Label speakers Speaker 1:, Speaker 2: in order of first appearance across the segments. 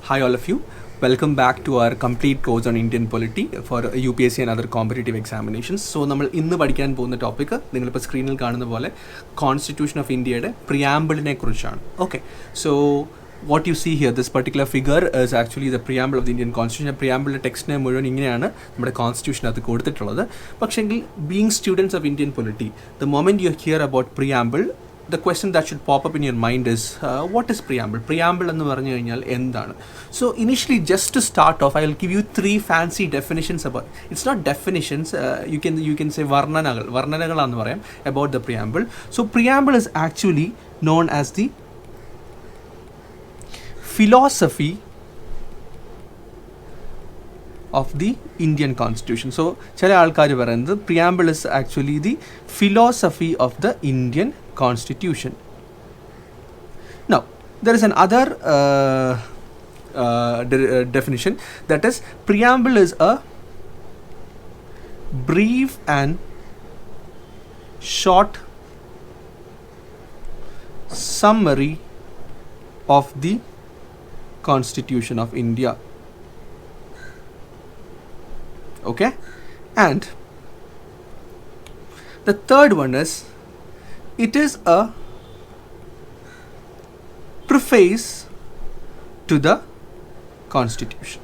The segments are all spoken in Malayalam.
Speaker 1: Hi all of you. Welcome back to our complete course on Indian Polity for UPSC and other competitive examinations. So, നമ്മൾ ഇന്ന് പഠിക്കാൻ പോകുന്ന ടോപ്പിക് നിങ്ങളിപ്പോൾ സ്ക്രീനിൽ കാണുന്ന പോലെ കോൺസ്റ്റിറ്റ്യൂഷൻ ഓഫ് ഇന്ത്യയുടെ പ്രിയാമ്പിളിനെ കുറിച്ചാണ്. Okay, so what you see here, this particular figure is actually the preamble of the Indian Constitution. Preamble ടെക്സ്റ്റിനെ മുഴുവൻ ഇങ്ങനെയാണ് നമ്മുടെ കോൺസ്റ്റിറ്റ്യൂഷൻ അത് കൊടുത്തിട്ടുള്ളത്. പക്ഷേങ്കിൽ being students of Indian Polity, the moment you hear about preamble, the question that should pop up in your mind is what is preamble? Preamble എന്ന് പറഞ്ഞു കഴിഞ്ഞാൽ എന്താണ്? So initially, just to start off, I will give you three fancy definitions about. It's not definitions. You can say വർണ്ണനകളാണെന്ന് പറയാം about the preamble. So preamble is actually known as the philosophy of the Indian Constitution. So ചില ആൾക്കാർ പറയുന്നത് preamble is actually the philosophy of the Indian Constitution. Now there is another definition, that is preamble is a brief and short summary of the Constitution of India. Okay, and the third one is it is a preface to the Constitution.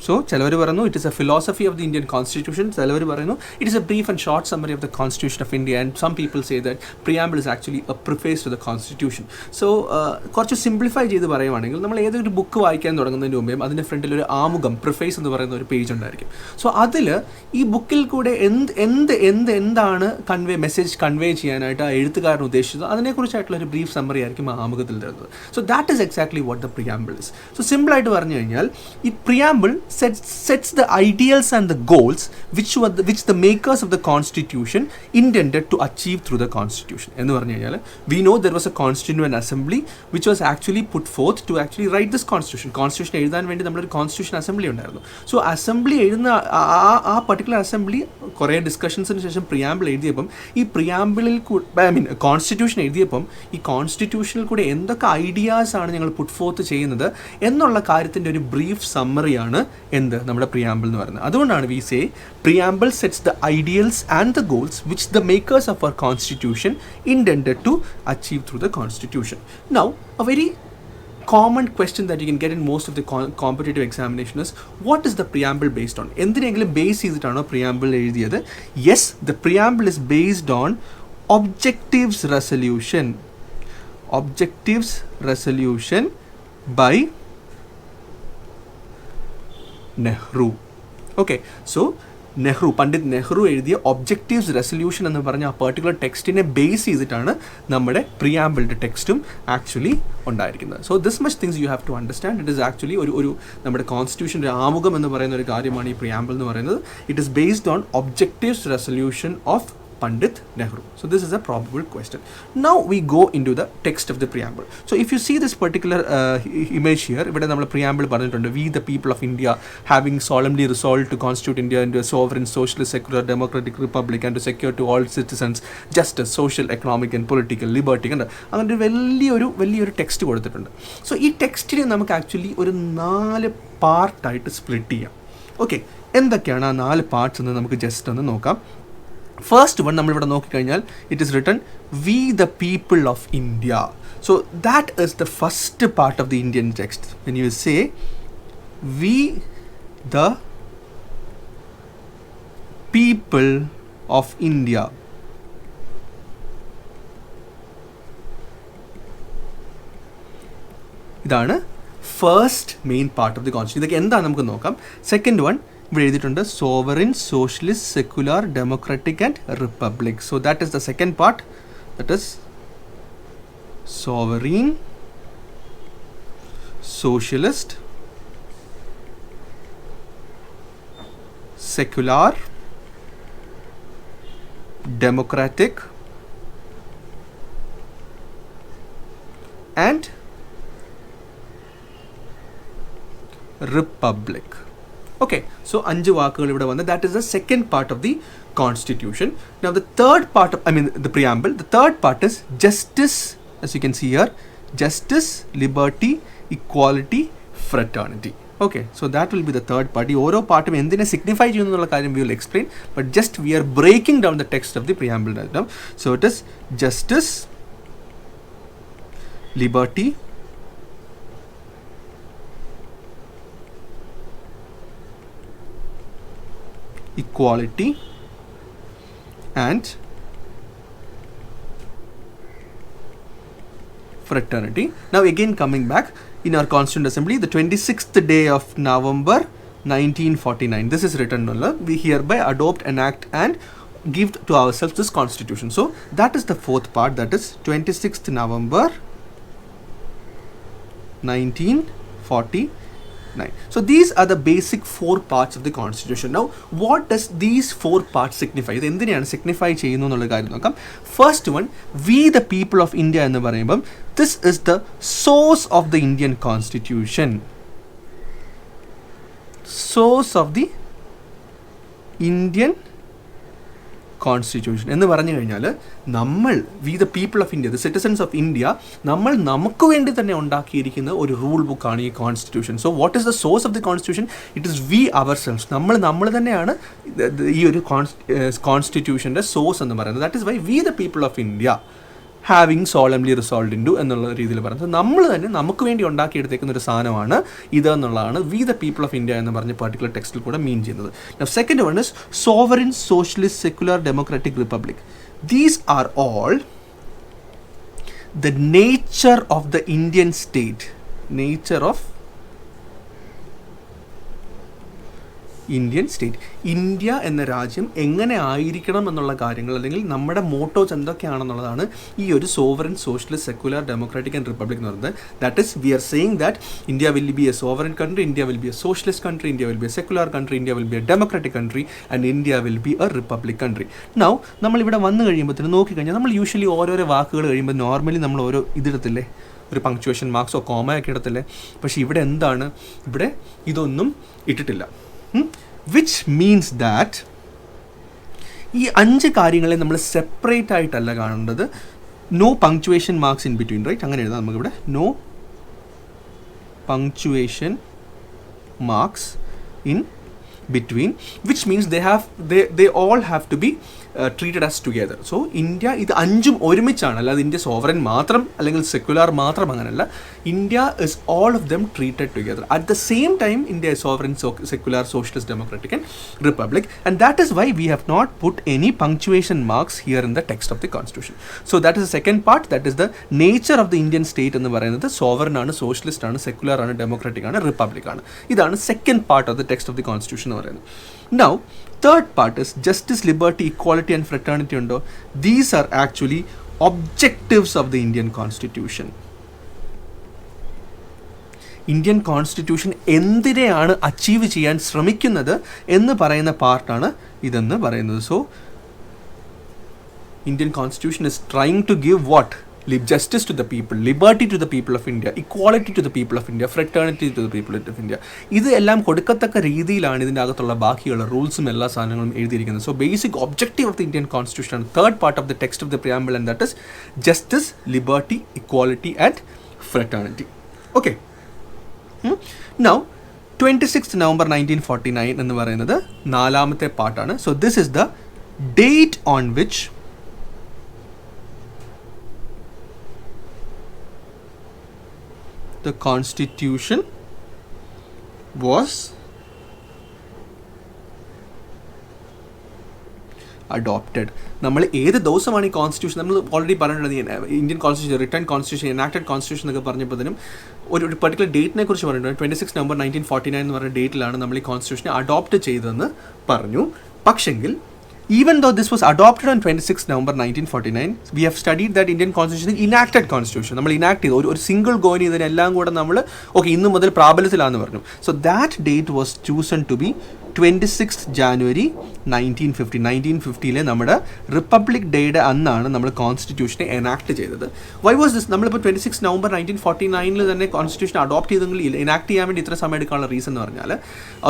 Speaker 1: So ചിലവർ പറയുന്നു it is a philosophy of the Indian Constitution, ചിലവർ പറയുന്നു it is a brief and short summary of the Constitution of India, and some people say that preamble is actually a preface to the Constitution. So കുറച്ച് സിംപ്ലിഫൈ ചെയ്ത് പറയുവാണെങ്കിൽ നമ്മൾ ഏതൊരു ബുക്ക് വായിക്കാൻ തുടങ്ങുന്നതിന് മുമ്പേ അതിൻ്റെ ഫ്രണ്ടിൽ ഒരു ആമുഖം, പ്രിഫേസ് എന്ന് പറയുന്ന ഒരു പേജ് ഉണ്ടായിരിക്കും. സോ അതിൽ ഈ ബുക്കിൽ കൂടെ എന്താണ് മെസ്സേജ് കൺവേ ചെയ്യാനായിട്ട് ആ എഴുത്തുകാരൻ ഉദ്ദേശിച്ചത് അതിനെക്കുറിച്ചായിട്ടുള്ള ഒരു ബ്രീഫ് സമ്മറി ആയിരിക്കും ആ ആമുഖത്തിൽ തരുന്നത്. So that is exactly what the preamble is. So സിമ്പിളായിട്ട് പറഞ്ഞു കഴിഞ്ഞാൽ ഈ preamble sets the ideals and the goals which the makers of the Constitution intended to achieve through the Constitution. എന്ന് പറഞ്ഞു കഴിഞ്ഞാൽ we know there was a constituent assembly which was actually put forth to actually write this Constitution. Constitution എഴുതാൻ വേണ്ടി നമ്മളൊരു Constitution Assembly ഉണ്ടായിരുന്നു. സോ അസംബ്ലി എഴുതുന്ന ആ പർട്ടിക്കുലർ അസംബ്ലി കുറേ ഡിസ്കഷൻസിന് ശേഷം പ്രിയാമ്പിൾ എഴുതിയപ്പം ഈ പ്രിയാമ്പിളിൽ കോൺസ്റ്റിറ്റ്യൂഷൻ എഴുതിയപ്പം ഈ കോൺസ്റ്റിറ്റ്യൂഷനിൽ കൂടെ എന്തൊക്കെ ഐഡിയാസ് ആണ് ഞങ്ങൾ പുട്ട് ഫോർത്ത് ചെയ്യുന്നത് എന്നുള്ള കാര്യത്തിൻ്റെ ഒരു ബ്രീഫ് സമ്മറിയാണ് എന്ത് നമ്മുടെ പ്രിയാമ്പിൾ എന്ന് പറയുന്നത്. അതുകൊണ്ടാണ് we say preamble sets the ideals and the goals which the makers of our constitution intended to achieve through the constitution. Now a very common question that you can get in most of the competitive examination is, what is the preamble based on? എന്തിനെങ്കിലും ബേസ് ചെയ്തിട്ടാണോ പ്രിയാമ്പിൾ എഴുതിയത്? Yes, the preamble is based on objectives resolution by Nehru. Okay, so Pandit Nehru എഴുതിയ ഒബ്ജക്റ്റീവ്സ് റെസൊല്യൂഷൻ എന്ന് പറഞ്ഞ ആ പെർട്ടിക്കുലർ ടെക്സ്റ്റിനെ ബേസ് ചെയ്തിട്ടാണ് നമ്മുടെ പ്രിയാമ്പിളിൻ്റെ ടെക്സ്റ്റും ആക്ച്വലി ഉണ്ടായിരിക്കുന്നത്. So this much things you have to understand. It is actually ഒരു നമ്മുടെ കോൺസ്റ്റിറ്റ്യൂഷൻ്റെ ആമുഖം എന്ന് പറയുന്ന ഒരു കാര്യമാണ് ഈ പ്രിയാമ്പിൾ എന്ന് പറയുന്നത്. It is based on objectives resolution of Pandit Nehru. So this is a probable question. Now we go into the text of the preamble. So if you see this particular image here, ഇവിടെ നമ്മൾ preamble പറഞ്ഞിട്ടുണ്ട്, we the people of India having solemnly resolved to constitute India into a sovereign, socialist, secular, democratic republic and to secure to all citizens justice, social, economic and political liberty. അങ്ങനെ വലിയൊരു ടെക്സ്റ്റ് കൊടുത്തിട്ടുണ്ട്. സോ ഈ ടെക്സ്റ്റിനെ നമുക്ക് ആക്ച്വലി ഒരു 4 പാർട്ടായിട്ട് സ്പ്ലിറ്റ് ചെയ്യാം. ഓക്കെ, എന്തൊക്കെയാണ് ആ 4 പാർട്സ് എന്ന് നമുക്ക് ജസ്റ്റ് ഒന്ന് നോക്കാം. ഫസ്റ്റ് വൺ നമ്മളിവിടെ നോക്കിക്കഴിഞ്ഞാൽ it is written we the people of India. So that is the first part of the Indian text. When you say we the people of India, ഇതാണ് first main part of the constitution. ഇതൊക്കെ എന്താണ് നമുക്ക് നോക്കാം. സെക്കൻഡ് വൺ ഇവിടെ എഴുതിയിട്ടുണ്ട്, sovereign, socialist, secular, democratic and republic. So that is the second part, that is sovereign, socialist, secular, democratic and republic. Okay, so അഞ്ച് വാക്കുകൾ ഇവിടെ വന്ന്, that is the second part of the constitution. Now the third part of, the preamble, the third part is justice, as you can see here, justice, liberty equality, fraternity. Okay, so that will be the third part. ഈ ഓരോ പാർട്ടും എന്തിനെ സിഗ്നിഫൈ ചെയ്യുന്നു എന്നുള്ള കാര്യം we will explain, but just we are breaking down the text of the preamble diagram. So it is justice, liberty, equality and fraternity. Now again coming back, in our Constituent Assembly, the 26th day of November 1949, this is written, we hereby adopt, enact and give to ourselves this constitution. So that is the fourth part, that is 26th November 1949. So these are the basic four parts of the constitution. Now what does these four parts signify? ഇത് എന്തിനാണ് signify ചെയ്യുന്നു എന്നുള്ള കാര്യം നോക്കാം. First one, we the people of India എന്ന് പറയുമ്പം this is the source of the Indian constitution. Source of the Indian constitution എന്ന് പറഞ്ഞു കഴിഞ്ഞാൽ നമ്മൾ we the people of India, the citizens of India, നമ്മൾ നമുക്ക് വേണ്ടി തന്നെ ഉണ്ടാക്കിയിരിക്കുന്ന ഒരു റൂൾ ബുക്കാണ് ഈ constitution. So what is the source of the constitution? It is we ourselves. നമ്മൾ തന്നെയാണ് ഈ ഒരു കോൺസ്റ്റിറ്റ്യൂഷൻ്റെ സോഴ്സ് എന്ന് പറയുന്നത്. That is why we the people of India having solemnly resolved into എന്നുള്ള രീതിയിൽ പറയുന്നത് നമ്മൾ തന്നെ നമുക്ക് വേണ്ടി ഉണ്ടാക്കിയെടുത്തേക്കുന്ന ഒരു സാധനമാണ് ഇത് എന്നുള്ളതാണ് V the people of India എന്ന് പറഞ്ഞ പർട്ടിക്കുലർ ടെക്സ്റ്റിൽ കൂടെ മീൻ ചെയ്യുന്നത്. Second one is sovereign socialist secular democratic republic. These are all the nature of the Indian state, nature of Indian state. India എന്ന രാജ്യം എങ്ങനെ ആയിരിക്കണം എന്നുള്ള കാര്യങ്ങൾ അല്ലെങ്കിൽ നമ്മുടെ മോട്ടോസ് എന്തൊക്കെയാണെന്നുള്ളതാണ് ഈ ഒരു sovereign socialist secular democratic and republic എന്ന് പറയുന്നത്. That is we are saying that India will be a sovereign country, India will be a socialist country, India will be a secular country, India will be a democratic country and India will be a republic country. Now നമ്മളിവിടെ വന്നു കഴിയുമ്പോഴത്തേന് നോക്കിക്കഴിഞ്ഞാൽ നമ്മൾ യൂഷ്വലി ഓരോരോ വാക്കുകൾ കഴിയുമ്പോൾ നോർമലി നമ്മൾ ഓരോ ഇതിടത്തില്ലേ, ഒരു പങ്ക്ച്വേഷൻ മാർക്സോ കോമയൊക്കെ ഇടത്തില്ലേ. പക്ഷേ ഇവിടെ എന്താണ്, ഇവിടെ ഇതൊന്നും ഇട്ടിട്ടില്ല. വിച്ച് മീൻസ് ദാറ്റ് ഈ 5 കാര്യങ്ങളെ നമ്മൾ സെപ്പറേറ്റ് ആയിട്ടല്ല കാണേണ്ടത്. No punctuation marks in between, right? അങ്ങനെ എഴുതാം നമുക്കിവിടെ. No punctuation marks in between, which means they all have to be treated as together. So India ഇത് 5ഉം ഒരുമിച്ചാണ്, അല്ലാതെ ഇന്ത്യ സോവറൻ മാത്രം അല്ലെങ്കിൽ സെക്യുലർ മാത്രം അങ്ങനെയല്ല. India is all of them treated together. At the same time, India is sovereign, secular, socialist, democratic and republic, and that is why we have not put any punctuation marks here in the text of the constitution. So that is the second part, that is the nature of the Indian state എന്ന് പറയുന്നത് sovereign ആണ്, socialist ആണ്, secular ആണ്, democratic ആണ്, republic ആണ്. ഇതാണ് second part of the text of the constitution എന്ന് പറയുന്നത്. Now third part is justice, liberty, equality and fraternity undo. These are actually objectives of the Indian constitution. Indian constitution എന്തിനെയാണ് അച്ചീവ് ചെയ്യാൻ ശ്രമിക്കുന്നത് എന്ന് പറയുന്ന പാർട്ടാണ് ഇതെന്ന് പറയുന്നത്. So Indian constitution is trying to give what? justice to the people, liberty to the people of India, equality to the people of India, fraternity to the people of India. ഇത് എല്ലാം കൊടുക്കത്തക്ക രീതിയിലാണ് ഇതിൻ്റെ അകത്തുള്ള ബാക്കിയുള്ള റൂൾസും എല്ലാ സാധനങ്ങളും എഴുതിയിരിക്കുന്നത്. So basic objective of the Indian constitution ആണ് third part of the text of the preamble, and that is justice, liberty, equality and fraternity. Okay. Now 26th November 1949 എന്ന് പറയുന്നത് നാലാമത്തെ പാർട്ടാണ്. So this is the date on which the constitution was adopted. നമ്മൾ ഏത് ദിവസമാണ് ഈ കോൺസ്റ്റിറ്റ്യൂഷൻ, നമ്മൾ ഓൾറെഡി പറഞ്ഞിട്ടുണ്ട് Indian constitution, return constitution, enacted constitution എന്നൊക്കെ പറഞ്ഞപ്പോഴത്തേനും ഒരു പർട്ടിക്കുലർ ഡേറ്റിനെ കുറിച്ച് പറഞ്ഞിട്ടുണ്ട്. 26 November 1949 എന്ന് പറഞ്ഞ ഡേറ്റിലാണ് നമ്മൾ ഈ കോൺസ്റ്റിറ്റ്യൂഷനെ അഡോപ്റ്റ് ചെയ്തതെന്ന് പറഞ്ഞു. പക്ഷെങ്കിൽ even though this was adopted on 26 November 1949, we have studied that Indian constitution is enacted constitution. നമ്മൾ enact ചെയ്തു ഒരു സിംഗിൾ ഗോയിന് ഇതിനെല്ലാം കൂടെ നമ്മൾ ഓക്കെ ഇന്ന് മുതൽ പ്രാബല്യത്തിലാണെന്ന് പറഞ്ഞു. So that date was chosen to be 26th January 1950. 1950 നമ്മുടെ റിപ്പബ്ലിക് ഡേയുടെ അന്നാണ് നമ്മൾ കോൺസ്റ്റിറ്റ്യൂഷനെ എനാക്ട് ചെയ്തത്. Why was this? നമ്മളിപ്പോൾ 26 November 1949 തന്നെ കോൺസ്റ്റിറ്റ്യൂഷൻ അഡോപ്റ്റ് ചെയ്തെങ്കിൽ എനാക്ട് ചെയ്യാൻ വേണ്ടി ഇത്ര സമയം എടുക്കാനുള്ള റീസൺ എന്ന് പറഞ്ഞാൽ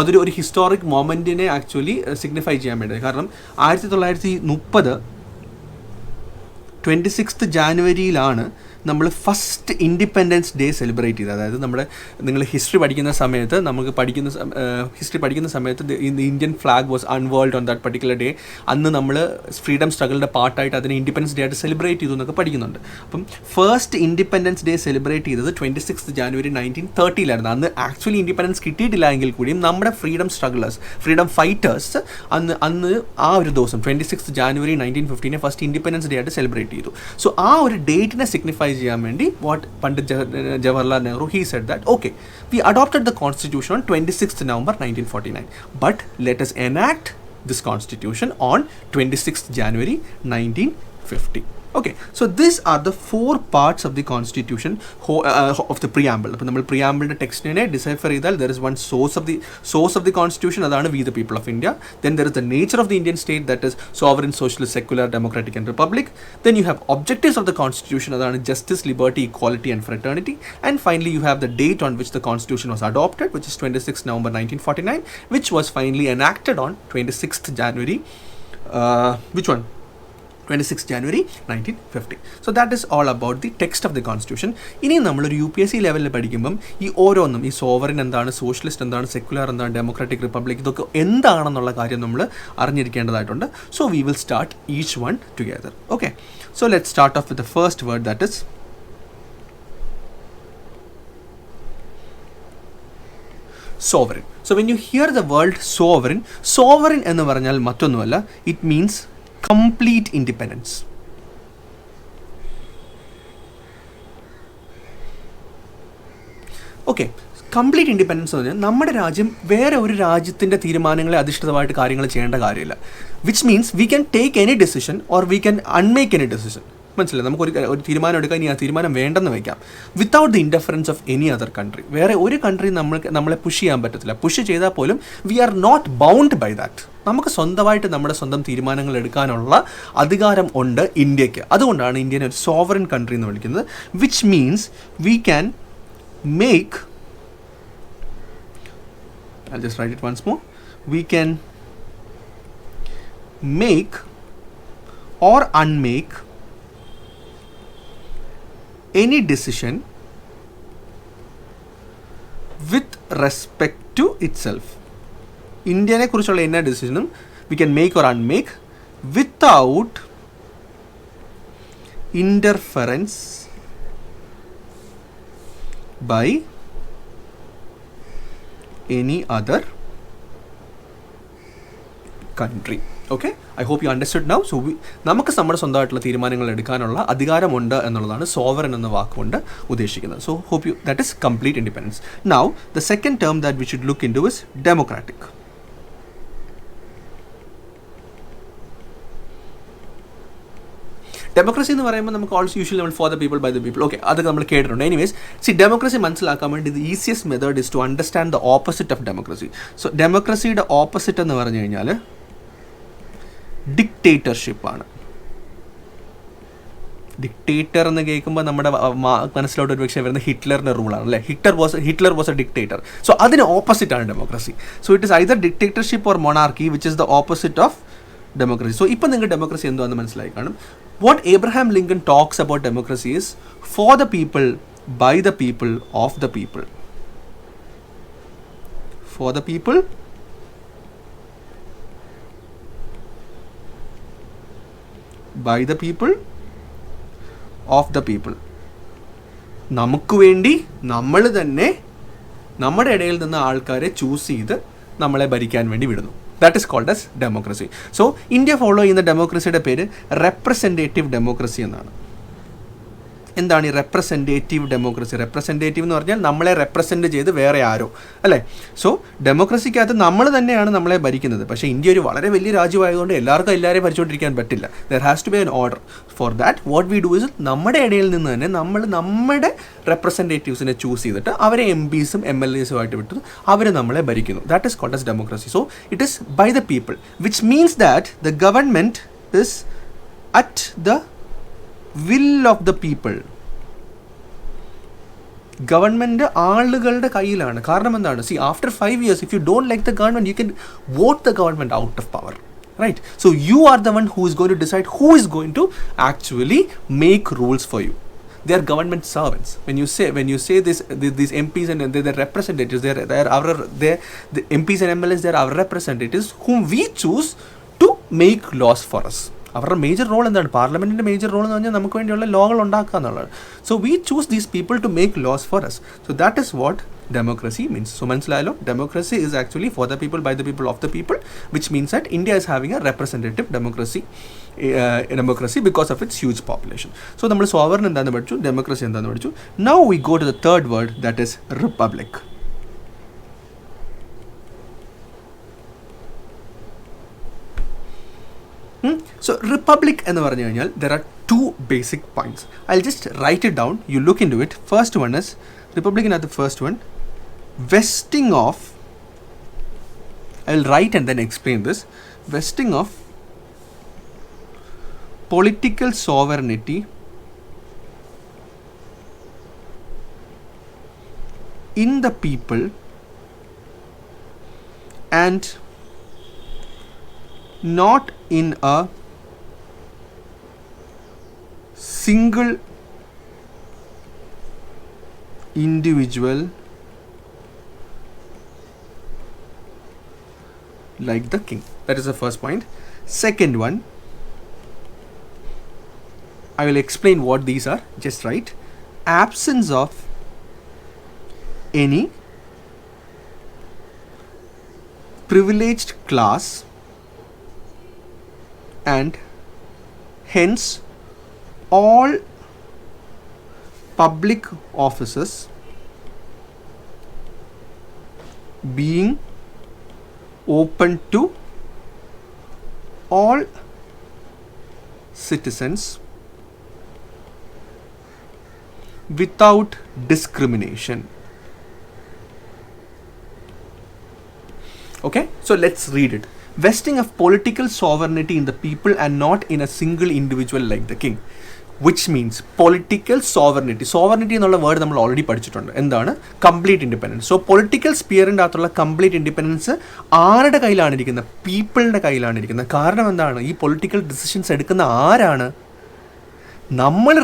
Speaker 1: അതൊരു ഹിസ്റ്റോറിക് മൊമെൻറ്റിനെ ആക്ച്വലി സിഗ്നിഫൈ ചെയ്യാൻ വേണ്ടി. കാരണം 1930 26th January നമ്മൾ ഫസ്റ്റ് ഇൻഡിപെൻഡൻസ് ഡേ സെലിബ്രേറ്റ് ചെയ്തത്. അതായത് നമ്മുടെ നിങ്ങൾ ഹിസ്റ്ററി പഠിക്കുന്ന സമയത്ത് ഹിസ്റ്ററി പഠിക്കുന്ന സമയത്ത് Indian flag was unveiled on that particular day. അന്ന് നമ്മൾ ഫ്രീഡം സ്ട്രഗിളിൻ്റെ പാർട്ടായിട്ട് അതിനെ ഇൻഡിപെൻഡൻസ് ഡേ ആയിട്ട് സെലിബ്രേറ്റ് ചെയ്തു എന്നൊക്കെ പഠിക്കുന്നുണ്ട്. അപ്പം ഫസ്റ്റ് ഇൻഡിപെൻഡൻസ് ഡേ സെലിബ്രേറ്റ് ചെയ്തത് 26 ജാനുവരി 1930 അന്ന് ആക്ച്വലി ഇൻഡിപെൻഡൻസ് കിട്ടിയിട്ടില്ല എങ്കിൽ കൂടിയും നമ്മുടെ ഫ്രീഡം ഫൈറ്റേഴ്സ് അന്ന് ആ ഒരു ദിവസം 26 ജാനുവരി 1915 ഫസ്റ്റ് ഇൻഡിപെൻഡൻസ് ഡേ ആയിട്ട് സെലിബ്രേറ്റ് ചെയ്തു. സോ ആ ഒരു ഡേറ്റിനെ സിഗ്നിഫൈ ചെയ്യാൻ വേണ്ടി Pandit Jawaharlal Nehru he said that okay, we adopted the constitution on 26th November 1949, but let us enact this constitution on 26th January 1950. Okay, so these are the 4 parts of the constitution of the preamble. അപ്പോൾ നമ്മൾ preamble ടെക്സ്റ്റിനെ ഡിസൈഫർ ചെയ്താൽ there is one source of the constitution, അതാണ് we the people of India. Then there is the nature of the Indian state, that is sovereign, socialist, secular, democratic and republic. Then you have objectives of the constitution, അതാണ് justice, liberty, equality and fraternity. And finally you have the date on which the constitution was adopted, which is 26th November 1949, which was finally enacted on 26th January 26 January 1950. So that is all about the text of the constitution. ഇനി നമ്മളൊരു UPSC ലെവലിൽ പഠിക്കുമ്പം ഈ ഓരോന്നും ഈ സോവറിൻ എന്താണ്, സോഷ്യലിസ്റ്റ് എന്താണ്, സെക്കുലർ എന്താണ്, ഡെമോക്രാറ്റിക് റിപ്പബ്ലിക്, ഇതൊക്കെ എന്താണെന്നുള്ള കാര്യം നമ്മൾ അറിഞ്ഞിരിക്കേണ്ടതായിട്ടുണ്ട്. So we will start each one together. Okay, so let start off with the first word, that is sovereign. So when you hear the word sovereign എന്ന് പറഞ്ഞാൽ മറ്റൊന്നുമല്ല, it means complete independence. Okay, complete independence എന്ന് പറഞ്ഞാൽ നമ്മുടെ രാജ്യം വേറെ ഒരു രാജ്യത്തിൻ്റെ തീരുമാനങ്ങളെ അധിഷ്ഠിതമായിട്ട് കാര്യങ്ങൾ ചെയ്യേണ്ട കാര്യമില്ല. Which means we can take any decision or we can unmake any decision. മനസ്സിലായി, നമുക്കൊരു തീരുമാനം എടുക്കാൻ, ഇനി ആ തീരുമാനം വേണ്ടെന്ന് വയ്ക്കാം, without the interference of any other country. വേറെ ഒരു കൺട്രി നമ്മളെ പുഷ് ചെയ്യാൻ പറ്റത്തില്ല. പുഷ് ചെയ്താൽ പോലും we are not bound by that. നമുക്ക് സ്വന്തമായിട്ട് നമ്മുടെ സ്വന്തം തീരുമാനങ്ങൾ എടുക്കാനുള്ള അധികാരം ഉണ്ട് ഇന്ത്യക്ക്. അതുകൊണ്ടാണ് ഇന്ത്യനെ ഒരു സോവറിൻ കൺട്രി എന്ന് വിളിക്കുന്നത്. Which means we can make, I'll just write it once more, we can make or unmake any decision with respect to itself. ഇന്ത്യനെ കുറിച്ചുള്ള എല്ലാ ഡിസിഷനും we can make or unmake without interference by any other country. Okay, I hope you understood now. So നമുക്ക് നമ്മുടെ സ്വന്തമായിട്ടുള്ള തീരുമാനങ്ങൾ എടുക്കാനുള്ള അധികാരമുണ്ട് എന്നുള്ളതാണ് സോവറിൻ എന്ന വാക്കുകൊണ്ട് ഉദ്ദേശിക്കുന്നത്. So hope you, that is complete independence. Now the second term that we should look into is democratic. Democracy എന്ന് പറയുമ്പോൾ നമുക്ക് ഓൾസോ യൂഷ്വലി നമ്മൾ for the people by the people, okay, അതൊക്കെ നമ്മൾ കേട്ടിട്ടുണ്ട്. എനിവേസ്, ഡെമോക്രസി മനസ്സിലാക്കാൻ വേണ്ടി the easiest method is to understand the opposite of democracy. So ഡെമോക്രസിയുടെ ഓപ്പോസിറ്റ് എന്ന് പറഞ്ഞു കഴിഞ്ഞാൽ ഡിക്റ്റേറ്റർഷിപ്പാണ്. ഡിക്റ്റേറ്റർ എന്ന് കേൾക്കുമ്പോൾ നമ്മുടെ മനസ്സിലോട്ട് ഒരു പക്ഷേ വരുന്ന ഹിറ്റ്ലറിൻ്റെ റൂളാണ്, അല്ലേ? Hitler was a dictator. So അതിന് ഓപ്പോസിറ്റാണ് democracy. So it is either dictatorship or monarchy, which is the opposite of democracy. So ഇപ്പം നിങ്ങൾക്ക് ഡെമോക്രസി എന്താണെന്ന് മനസ്സിലായി കാണും. What Abraham Lincoln talks about democracy is for the people, by the people, of the people. For the people, by the people, of the people. നമുക്ക് വേണ്ടി നമ്മൾ തന്നെ നമ്മുടെ ഇടയിൽ നിന്ന് ആൾക്കാരെ ചൂസ് ചെയ്ത് നമ്മളെ ഭരിക്കാൻ വേണ്ടി വിടുന്നു. That is called as democracy. So India follow ചെയ്യുന്ന ഡെമോക്രസിയുടെ പേര് റെപ്രസെൻറ്റേറ്റീവ് ഡെമോക്രസി എന്നാണ്. എന്താണ് ഈ റെപ്രസെൻറ്റേറ്റീവ് ഡെമോക്രസി? റെപ്രസെൻറ്റേറ്റീവ് എന്ന് പറഞ്ഞാൽ നമ്മളെ റെപ്രസെൻറ്റ് ചെയ്ത് വേറെ ആരോ, അല്ലേ? സോ ഡെമോക്രസിക്കകത്ത് നമ്മൾ തന്നെയാണ് നമ്മളെ ഭരിക്കുന്നത്. പക്ഷേ ഇന്ത്യ ഒരു വളരെ വലിയ രാജ്യമായതുകൊണ്ട് എല്ലാവർക്കും എല്ലാവരെയും ഭരിച്ചുകൊണ്ടിരിക്കാൻ പറ്റില്ല. There has to be an order. For that what we do is നമ്മുടെ ഇടയിൽ നിന്ന് തന്നെ നമ്മൾ നമ്മുടെ റെപ്രസെൻറ്റേറ്റീവ്സിനെ ചൂസ് ചെയ്തിട്ട് അവരെ MPസും MLAസും ആയിട്ട് വിട്ടു അവർ നമ്മളെ ഭരിക്കുന്നു. That is called as democracy. So it is by the people, which means that the government is at the will of the people. Government ആളുകളുടെ കയ്യിലാണ്. കാരണം എന്താണ്? See, after 5 years if you don't like the government, you can vote the government out of power, right? So you are the one who is going to decide who is going to actually make rules for you. they are government servants. When you say this, these MPs and their representatives, the MPs and MLAs, they are our representatives whom we choose to make laws for us. Our major role in that parliament, major role in the so we choose these people to make laws for us. So that is what democracy means. So democracy is actually for the people, by the people, of the people, which means that India is having a representative democracy because of its huge population. So we sovereign and democracy. Now we go to the third word, that is republic. So republic and there are two basic points. I'll just write it down, you look into it. First one is republic, and the first one, vesting of, I'll write and then explain this, vesting of political sovereignty in the people and not in a single individual like the king. That is the first point. Second one, I will explain what these are, just write absence of any privileged class and hence all public offices being open to all citizens without discrimination. Okay, so let's read it. Vesting of political sovereignty in the people and not in a single individual like the king. Which means political sovereignty. Sovereignty is a word we already പഠിച്ചിട്ടുണ്ട്. എന്താണ്? Complete independence. So political sphere ന്റെ അകത്തുള്ള complete independence ആരുടെ കയ്യിലാണ് ഇരിക്കുന്നത്? പീപ്പിളിന്റെ കയ്യിലാണ് ഇരിക്കുന്നത്. കാരണം എന്താണ്? ഈ പൊളിറ്റിക്കൽ ഡിസിഷൻസ് എടുക്കുന്ന ആരാണ്? നമ്മൾ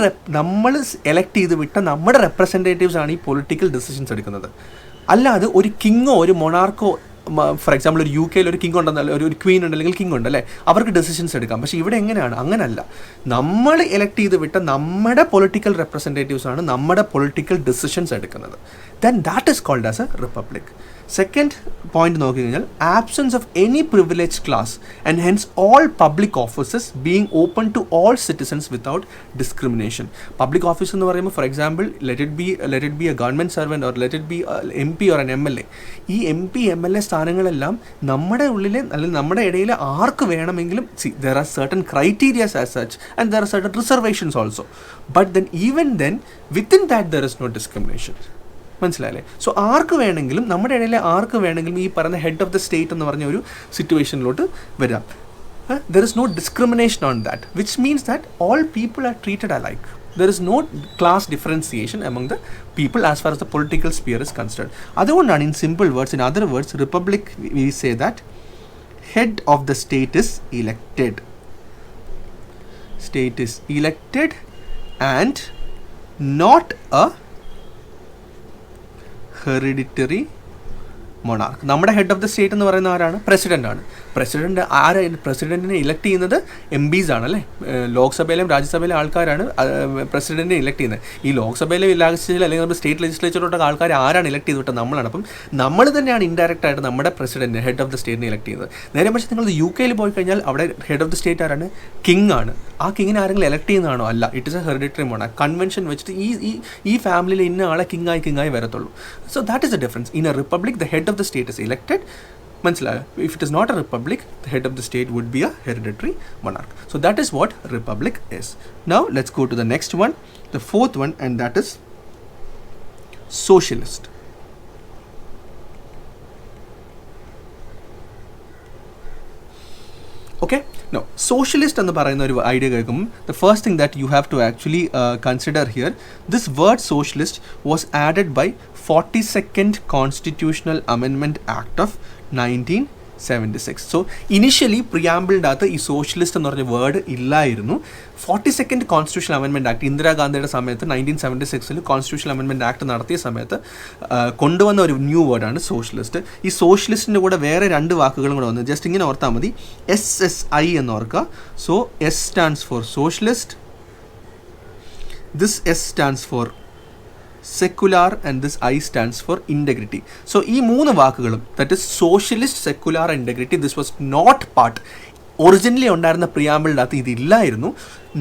Speaker 1: എലക്ട് ചെയ്ത് വിട്ട നമ്മുടെ റെപ്രസെൻറ്റേറ്റീവ്സ് ആണ് ഈ പൊളിറ്റിക്കൽ ഡിസിഷൻസ് എടുക്കുന്നത്. അല്ലാതെ ഒരു കിങ്ങോ ഒരു മൊണാർക്കോ, ഫോർ എക്സാമ്പിൾ ഒരു UK ഒരു കിങ് ഉണ്ടെന്നല്ല, ഒരു ക്വീൻ ഉണ്ട് അല്ലെങ്കിൽ കിങ് ഉണ്ടല്ലേ, അവർക്ക് ഡെസിഷൻസ് എടുക്കാം. പക്ഷേ ഇവിടെ എങ്ങനെയാണ്? അങ്ങനല്ല. നമ്മൾ എലക്ട് ചെയ്ത് വിട്ട നമ്മുടെ പൊളിറ്റിക്കൽ റെപ്രസെൻറ്റേറ്റീവ്സ് ആണ് നമ്മുടെ പൊളിറ്റിക്കൽ ഡിസിഷൻസ് എടുക്കുന്നത്. Then that is called as a republic. Second point നോക്കി കഴിഞ്ഞാൽ absence of any privilege class and hence all public offices being open to all citizens without discrimination. Public office എന്ന് പറയുമ്പോൾ for example let it be a government servant or let it be MP or an MLA. ഈ MP MLA സ്ഥാനങ്ങളെല്ലാം നമ്മുടെ ഉള്ളിലെ അല്ലെങ്കിൽ നമ്മുടെ ഇടയിൽ ആർക്ക് വേണമെങ്കിലും there are certain criteria as such and there are certain reservations also, but then even then within that there is no discrimination. മനസ്സിലായില്ലേ? സോ ആർക്ക് വേണമെങ്കിലും നമ്മുടെ ഇടയിലെ ആർക്ക് വേണമെങ്കിലും ഈ പറയുന്ന ഹെഡ് ഓഫ് ദ സ്റ്റേറ്റ് എന്ന് പറഞ്ഞ ഒരു സിറ്റുവേഷനിലോട്ട് വരാം. There is no discrimination on that, which means that all people are treated alike. There is no class differentiation among the people as far as the political sphere is concerned. അതുകൊണ്ടാണ് in simple words, in other words, republic we say that head of the state is elected. State is elected and not a hereditary monarch. നമ്മുടെ ഹെഡ് ഓഫ് ദ സ്റ്റേറ്റ് എന്ന് പറയുന്ന ആരാണ്? പ്രസിഡന്റ് ആണ്. പ്രസിഡന്റിനെ ഇലക്ട് ചെയ്യുന്നത് MPs ആണ് അല്ലേ. ലോക്സഭയിലും രാജ്യസഭയിലും ആൾക്കാരാണ് പ്രസിഡന്റിനെ ഇലക്ട് ചെയ്യുന്നത്. ഈ ലോക്സഭയിലെ ലെജിസ്ലേച്ചറിൽ അല്ലെങ്കിൽ നമ്മുടെ സ്റ്റേറ്റ് ലെജിസ്ലേച്ചറിലോട്ട് ആൾക്കാർ ആരാണ് ഇലക്ട് ചെയ്ത് വിട്ടത്? നമ്മളാണ്. അപ്പം നമ്മൾ തന്നെയാണ് ഇൻഡയറക്റ്റ് ആയിട്ട് നമ്മുടെ പ്രസിഡന്റ് ഹെഡ് ഓഫ് ദ സ്റ്റേറ്റിനെ ഇലക്ട് ചെയ്യുന്നത്. നേരെ പക്ഷേ നിങ്ങൾ UK പോയി കഴിഞ്ഞാൽ അവിടെ ഹെഡ് ഓഫ് ദ സ്റ്റേറ്റ് ആരാണ്? കിങ് ആണ്. ആ കിങ്ങിനെ ആരെങ്കിലും ഇലക്ട് ചെയ്യുന്നതാണോ? അല്ല. It is a hereditary monarch. Convention വെച്ചിട്ട് ഈ ഫാമിലിയിൽ ഇന്ന ആളെ കിങ്ങായി വരത്തുള്ളൂ. So that is a difference. In a republic the head of the state is elected. If it is not a republic, the head of the state would be a hereditary monarch. So that is what republic is. Now let's go to the next one, the fourth one, and that is socialist. Okay, now socialist and the idea, the first thing that you have to actually consider here, this word socialist was added by 42nd Constitutional Amendment Act of 19 1976. So initially പ്രിയാമ്പിളിൻ്റെ അകത്ത് ഈ സോഷ്യലിസ്റ്റ് എന്ന് പറഞ്ഞ വേർഡ് ഇല്ലായിരുന്നു. 42nd കോൺസ്റ്റിറ്റ്യൂഷൻ അമെൻമെൻറ്റ് ആക്ട് ഇന്ദിരാഗാന്ധിയുടെ സമയത്ത് 1976 കോൺസ്റ്റിറ്റ്യൂഷൻ അമെൻമെൻറ്റ് ആക്ട് നടത്തിയ സമയത്ത് കൊണ്ടുവന്ന ഒരു ന്യൂ വേർഡാണ് സോഷ്യലിസ്റ്റ്. ഈ സോഷ്യലിസ്റ്റിൻ്റെ കൂടെ വേറെ 2 വാക്കുകളും കൂടെ വന്നു. ജസ്റ്റ് ഇങ്ങനെ ഓർത്താൽ മതി, SSI എന്ന് ഓർക്കുക. So S stands for socialist, this S stands for secular, and this I stands for integrity. So ഈ 3 വാക്കുകളും, that is socialist, secular, integrity, this was not part originally ഉണ്ടായിരുന്ന പ്രിയാമ്പിളിൻ്റെ അകത്ത് ഇതില്ലായിരുന്നു.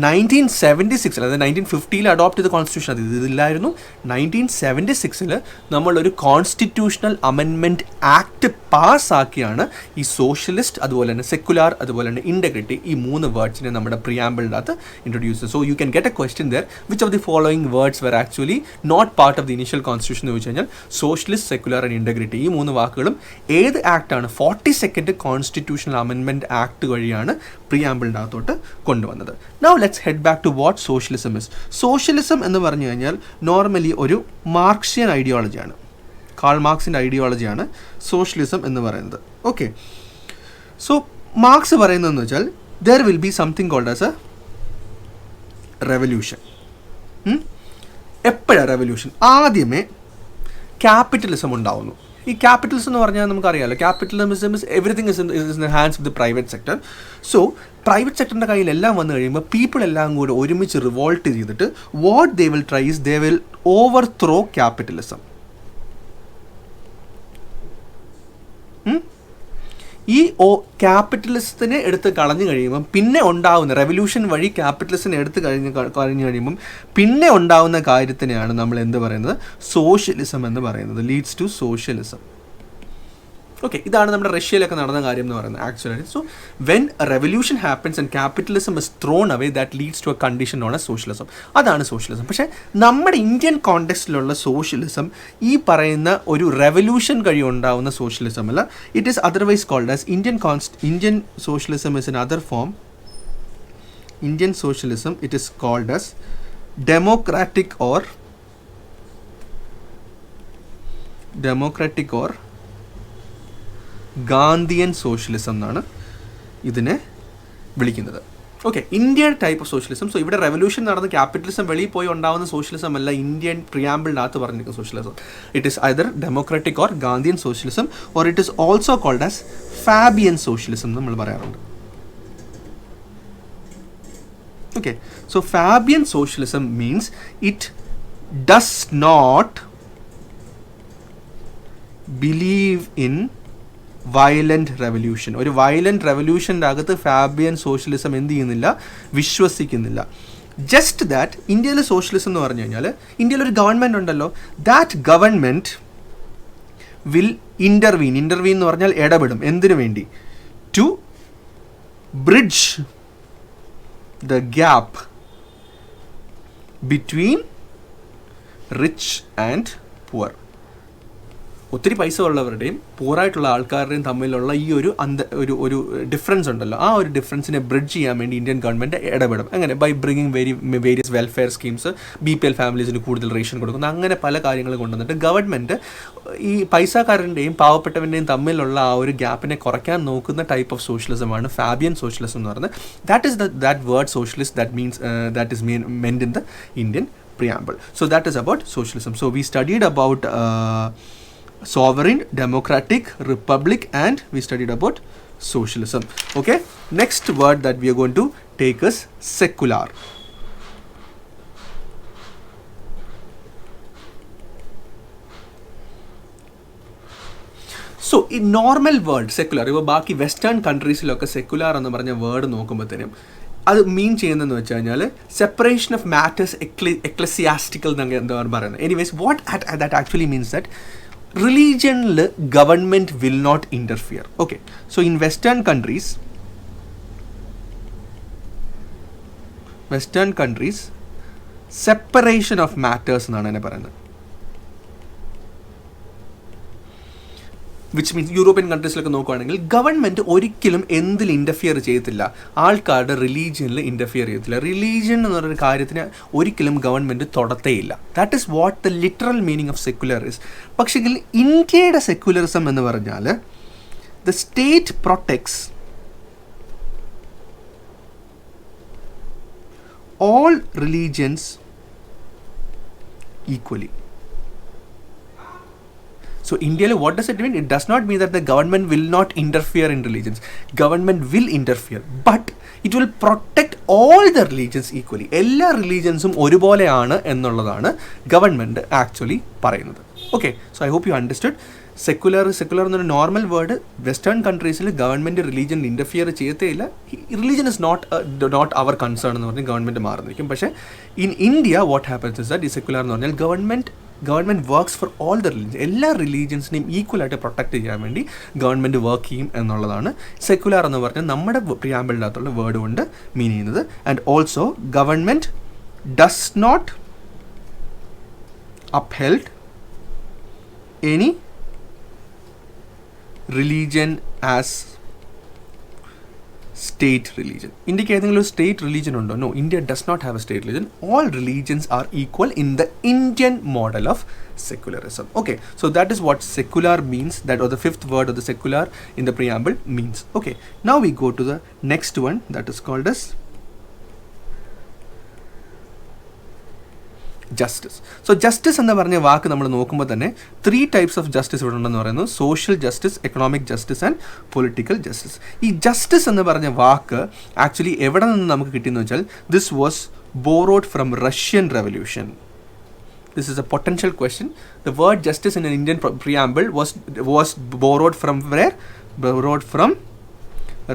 Speaker 1: 1976 അതായത് 1950 അഡോപ്റ്റ് ചെയ്ത കോൺസ്റ്റിറ്റ്യൂഷൻ അത് ഇതില്ലായിരുന്നു. 1976 നമ്മളൊരു കോൺസ്റ്റിറ്റ്യൂഷണൽ അമെൻമെൻറ്റ് ആക്ട് പാസ്സാക്കിയാണ് ഈ സോഷ്യലിസ്റ്റ്, അതുപോലെ തന്നെ സെക്കുലാർ, അതുപോലെ തന്നെ ഇൻറ്റഗ്രിറ്റി, ഈ 3 വേർഡ്സിനെ നമ്മുടെ പ്രിയാമ്പിളിൻ്റെ അകത്ത് ഇൻട്രൊഡ്യൂസ് ചെയ്തു. So you can get a question there, which of the following words were actually not part of the initial constitution എന്ന് ചോദിച്ചു കഴിഞ്ഞാൽ സോഷ്യലിസ്റ്റ്, സെക്കുലാർ ആൻഡ് ഇൻറ്റഗ്രിറ്റി ഈ 3 വാക്കുകളും ഏത് ആക്ടാണ്? 42nd കോൺസ്റ്റിറ്റ്യൂഷണൽ അമെൻമെൻറ്റ് ആക്ട് വഴിയാണ് പ്രിയാമ്പിളിൻ്റെ അകത്തോട്ട് കൊണ്ടുവന്നത്. Now let's head back to what socialism is. Socialism എന്ന് പറഞ്ഞു കഴിഞ്ഞാൽ നോർമലി ഒരു മാർക്സിയൻ ഐഡിയോളജിയാണ്, കാൾ മാർക്സിൻ്റെ ഐഡിയോളജിയാണ് സോഷ്യലിസം എന്ന് പറയുന്നത്. ഓക്കെ, സോ മാർക്സ് പറയുന്നതെന്ന് വെച്ചാൽ there will be something called as a revolution. എപ്പോഴാണ് റെവല്യൂഷൻ? ആദ്യമേ ക്യാപിറ്റലിസം ഉണ്ടാവുന്നു. ഈ ക്യാപിറ്റലിസം എന്ന് പറഞ്ഞാൽ നമുക്കറിയാമല്ലോ, capitalism is everything is in the hands of the private sector. So private സെക്ടറിൻ്റെ കയ്യിലെല്ലാം വന്നു കഴിയുമ്പോൾ പീപ്പിൾ എല്ലാം കൂടെ ഒരുമിച്ച് റിവോൾട്ട് ചെയ്തിട്ട് what they will try is they will over throw capitalism. ഈ ക്യാപിറ്റലിസത്തിനെ എടുത്ത് കളഞ്ഞു കഴിയുമ്പം പിന്നെ ഉണ്ടാവുന്ന റെവല്യൂഷൻ വഴി ക്യാപിറ്റലിസത്തിനെ എടുത്ത് കഴിഞ്ഞ് കഴിയുമ്പം പിന്നെ ഉണ്ടാവുന്ന കാര്യത്തിനെയാണ് നമ്മൾ എന്ത് പറയുന്നത്? സോഷ്യലിസം എന്ന് പറയുന്നത്. Leads to socialism. ഓക്കെ, ഇതാണ് നമ്മുടെ റഷ്യയിലൊക്കെ നടന്ന കാര്യം എന്ന് പറയുന്നത് actually. So when revolution happens and capitalism is thrown away, that leads to a condition known as socialism. അതാണ് സോഷ്യലിസം. പക്ഷേ നമ്മുടെ ഇന്ത്യൻ കോണ്ടെക്സ്റ്റിലുള്ള സോഷ്യലിസം ഈ പറയുന്ന ഒരു റെവല്യൂഷൻ കഴി ഉണ്ടാവുന്ന സോഷ്യലിസം അല്ല. It is otherwise called as Indian socialism is another form. Indian socialism it is called as democratic or Gandhian socialism എന്നാണ് ഇതിനെ വിളിക്കുന്നത്. Okay, Indian type of socialism. So ഇവിടെ റെവല്യൂഷൻ നടന്ന് ക്യാപിറ്റലിസം വെളിയിൽ പോയി ഉണ്ടാകുന്ന സോഷ്യലിസം അല്ല ഇന്ത്യൻ പ്രിയാമ്പിളിനകത്ത് പറഞ്ഞിരിക്കുന്ന socialism. It is either democratic or Gandhian socialism, or it is also called as Fabian socialism എന്ന് നമ്മൾ പറയാറുണ്ട്. Okay, so Fabian socialism means it does not believe in violent revolution. ഒരു വയലൻറ്റ് റെവല്യൂഷൻ്റെ അകത്ത് ഫാബിയൻ സോഷ്യലിസം എന്ത് ചെയ്യുന്നില്ല? വിശ്വസിക്കുന്നില്ല. ജസ്റ്റ് ദാറ്റ് ഇന്ത്യയിലെ സോഷ്യലിസം എന്ന് പറഞ്ഞു കഴിഞ്ഞാൽ ഇന്ത്യയിലൊരു ഗവൺമെൻറ് ഉണ്ടല്ലോ, ദാറ്റ് ഗവൺമെൻറ് വിൽ ഇൻ്റർവീൻ എന്ന് പറഞ്ഞാൽ ഇടപെടും. എന്തിനു വേണ്ടി? To bridge the gap between rich and poor. ഒത്തിരി പൈസ ഉള്ളവരുടെയും പൂറായിട്ടുള്ള ആൾക്കാരുടെയും തമ്മിലുള്ള ഈ ഒരു ഡിഫറൻസ് ഉണ്ടല്ലോ, ആ ഒരു ഡിഫറൻസിനെ ബ്രിഡ്ജ് ചെയ്യാൻ വേണ്ടി ഇന്ത്യൻ ഗവൺമെൻറ് ഇടപെടും. അങ്ങനെ by bringing various welfare schemes, BPL ഫാമിലീസിന് കൂടുതൽ റേഷൻ കൊടുക്കുന്നു, അങ്ങനെ പല കാര്യങ്ങൾ കൊണ്ടുവന്നിട്ട് ഗവൺമെൻറ് ഈ പൈസക്കാരൻ്റെയും പാവപ്പെട്ടവൻ്റെയും തമ്മിലുള്ള ആ ഒരു ഗ്യാപ്പിനെ കുറയ്ക്കാൻ നോക്കുന്ന ടൈപ്പ് ഓഫ് സോഷ്യലിസമാണ് ഫാബിയൻ സോഷ്യലിസം എന്ന് പറയുന്നത്. That word socialist that is meant in the Indian Preamble. So that is about socialism. So we studied about sovereign, democratic, republic, and we studied about socialism. Okay, next word that we are going to take is secular. So in normal word secular, ഇപ്പോൾ ബാക്കി വെസ്റ്റേൺ കൺട്രീസിലൊക്കെ സെക്കുലാർ എന്ന് പറഞ്ഞ വേർഡ് നോക്കുമ്പോഴത്തേനും അത് മീൻ ചെയ്യുന്നതെന്ന് വെച്ച് കഴിഞ്ഞാൽ സെപ്പറേഷൻ ഓഫ് മാറ്റേഴ്സ് എക്ലസിയാസ്റ്റിക്കൽ എന്നൊക്കെ എന്താ പറയുന്നത്. Anyways what that actually means that റിലീജിയനിൽ government will not interfere. Okay, so in western countries separation of matters എന്നാണ് എന്നെ പറയുന്നത്. വിച്ച് മീൻസ് യൂറോപ്യൻ കൺട്രീസിലൊക്കെ നോക്കുകയാണെങ്കിൽ ഗവൺമെൻറ് ഒരിക്കലും എന്തിൽ ഇൻ്റർഫിയർ ചെയ്യത്തില്ല, ആൾക്കാരുടെ റിലീജിയനിൽ ഇൻ്റർഫിയർ ചെയ്യത്തില്ല. റിലീജിയൻ എന്ന് പറയുന്ന കാര്യത്തിന് ഒരിക്കലും ഗവൺമെൻറ് തൊടത്തേയില്ല. That is what the literal meaning of secular is. പക്ഷെങ്കിൽ ഇന്ത്യയുടെ സെക്കുലറിസം എന്ന് പറഞ്ഞാൽ the state protects all religions equally. So India, what does it mean? It does not mean that the government will not interfere in religions. Government will interfere, but it will protect all the religions equally. എല്ലാ റിലീജിയൻസും ഒരുപോലെയാണ് എന്നുള്ളതാണ് ഗവൺമെൻറ് ആക്ച്വലി പറയുന്നത്. Okay, so I hope you understood. Secular എന്നൊരു നോർമൽ വേർഡ് വെസ്റ്റേൺ കൺട്രീസിൽ ഗവൺമെൻറ് റിലീജിയൻ ഇൻ്റർഫിയർ ചെയ്യത്തേയില്ല. Religion is not our concern എന്ന് പറഞ്ഞ് ഗവൺമെൻറ് മാറുന്നിരിക്കും. പക്ഷേ in India what happens is that ഈ സെക്കുലർ എന്ന് പറഞ്ഞാൽ government works for all the religions. എല്ലാ റിലീജിയൻസിനെയും ഈക്വലായിട്ട് പ്രൊട്ടക്റ്റ് ചെയ്യാൻ വേണ്ടി ഗവൺമെൻറ് വർക്ക് ചെയ്യും എന്നുള്ളതാണ് സെക്കുലർ എന്ന് പറഞ്ഞാൽ നമ്മുടെ പ്രിയാമ്പിളിൻ്റെ അകത്തുള്ള വേർഡ് കൊണ്ട് മീൻ ചെയ്യുന്നത്. And also government does not upheld any religion as state religion. India ഏതെങ്കിലും ഒരു state religion ഉണ്ടോ? No, India does not have a state religion. All religions are equal in the Indian model of secularism. Okay, so that is what secular means, that or the fifth word of the secular in the preamble means. Okay, now we go to the next one, that is called as justice. So justice എന്ന് പറഞ്ഞ വാക്ക് നമ്മൾ നോക്കുമ്പോൾ തന്നെ 3 types ഓഫ് ജസ്റ്റിസ് ഇവിടെ ഉണ്ടെന്ന് പറയുന്നു. Social justice, economic justice and political justice. ഈ ജസ്റ്റിസ് എന്ന് പറഞ്ഞ വാക്ക് ആക്ച്വലി എവിടെ നിന്ന് നമുക്ക് കിട്ടിയെന്ന് വെച്ചാൽ this was borrowed from Russian revolution. This is a potential question. The word justice in an Indian preamble was borrowed from where? Borrowed from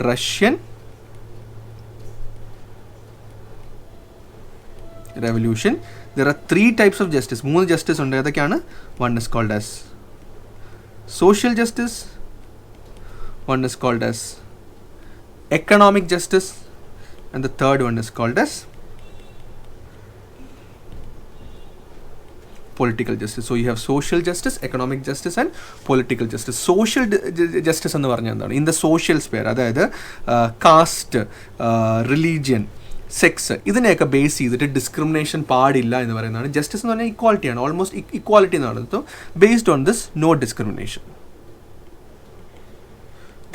Speaker 1: Russian revolution. There are 3 types of justice. 3 justice ഉണ്ട്. ഏതൊക്കെയാണ്? One is called as social justice, one is called as economic justice, and the third one is called as political justice. So you have social justice, economic justice and political justice. Social justice എന്ന് പറഞ്ഞാൽ എന്താണ്? In the social sphere, അതായത് കാസ്റ്റ്, റിലീജിയൻ, സെക്സ്, ഇതിനെയൊക്കെ ബേസ് ചെയ്തിട്ട് ഡിസ്ക്രിമിനേഷൻ പാടില്ല എന്ന് പറയുന്നതാണ്. ജസ്റ്റിസ് എന്ന് പറഞ്ഞാൽ ഇക്വാലിറ്റിയാണ്, ഓൾമോസ്റ്റ് ഇക്വാലിറ്റി എന്നാണ്. So based on this no discrimination.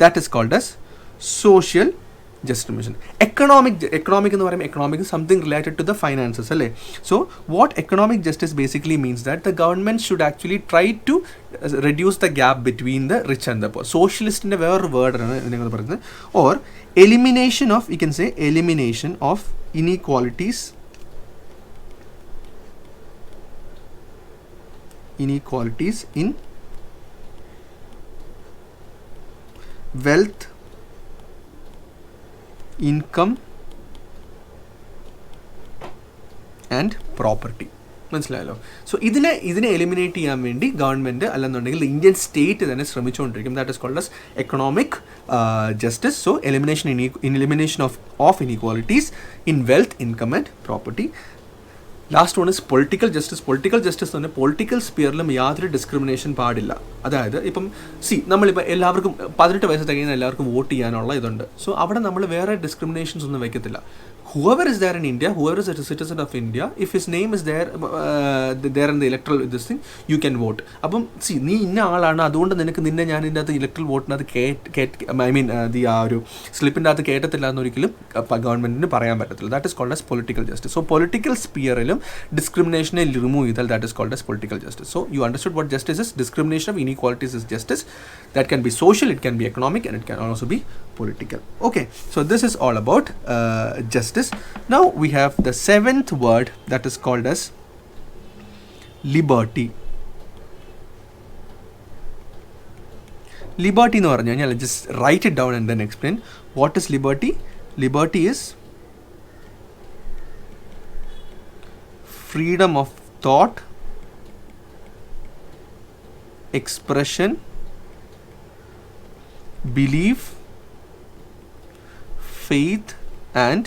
Speaker 1: That is called as social justice. Economic എന്ന് പറയുമ്പോൾ economic something related to the finances അല്ലേ. So what economic justice basically means that the government should actually try to reduce the gap between the rich and the poor. സോഷ്യലിസ്റ്റിൻ്റെ വേറൊരു വേർഡാണ് നിങ്ങൾ പറയുന്നത്. Or elimination of, you can say elimination of inequalities in wealth, income and property. മനസ്സിലായല്ലോ. സോ ഇതിനെ എലിമിനേറ്റ് ചെയ്യാൻ വേണ്ടി ഗവൺമെൻറ് അല്ലെന്നുണ്ടെങ്കിൽ ഇന്ത്യൻ സ്റ്റേറ്റ് തന്നെ ശ്രമിച്ചുകൊണ്ടിരിക്കും. That is called as economic justice. So elimination of inequalities in wealth, income and property. Last one is political justice. Political justice തന്നെ പൊളിറ്റിക്കൽ സ്പിയറിലും യാതൊരു ഡിസ്ക്രിമിനേഷൻ പാടില്ല. അതായത് ഇപ്പം നമ്മളിപ്പോൾ എല്ലാവർക്കും 18 വയസ്സ് തികയുന്ന എല്ലാവർക്കും വോട്ട് ചെയ്യാനുള്ള ഇതുണ്ട്. സോ അവിടെ നമ്മൾ വേറെ ഡിസ്ക്രിമിനേഷൻസ് ഒന്നും വെക്കത്തില്ല. Whoever is there in India, whoever is a citizen of India, if his name is there in the electoral this thing, you can vote. അപ്പം നീ ഇന്ന ആളാണ്, അതുകൊണ്ട് നിന്നെ ഞാൻ ഇതിൻ്റെ അകത്ത് ഇലക്ട്രൽ വോട്ടിനകത്ത് ആ ഒരു സ്ലിപ്പിൻ്റെ അകത്ത് കേട്ടത്തില്ല എന്നൊരിക്കലും ഗവൺമെൻറ്റിന് പറയാൻ പറ്റത്തില്ല. That is called as political justice. So political സ്പിയറിലും ഡിസ്ക്രിമിനേഷനെ റിമൂവ് ചെയ്താൽ that is called as political justice. So you understood what justice is. Discrimination of inequalities is justice. That can be social, it can be economic, and it can also be political. Okay, so this is all about justice. Now we have the 7th word, that is called as liberty. Liberty nu parnja I'll just write it down and then explain. What is liberty? Liberty is freedom of thought, expression, belief, faith and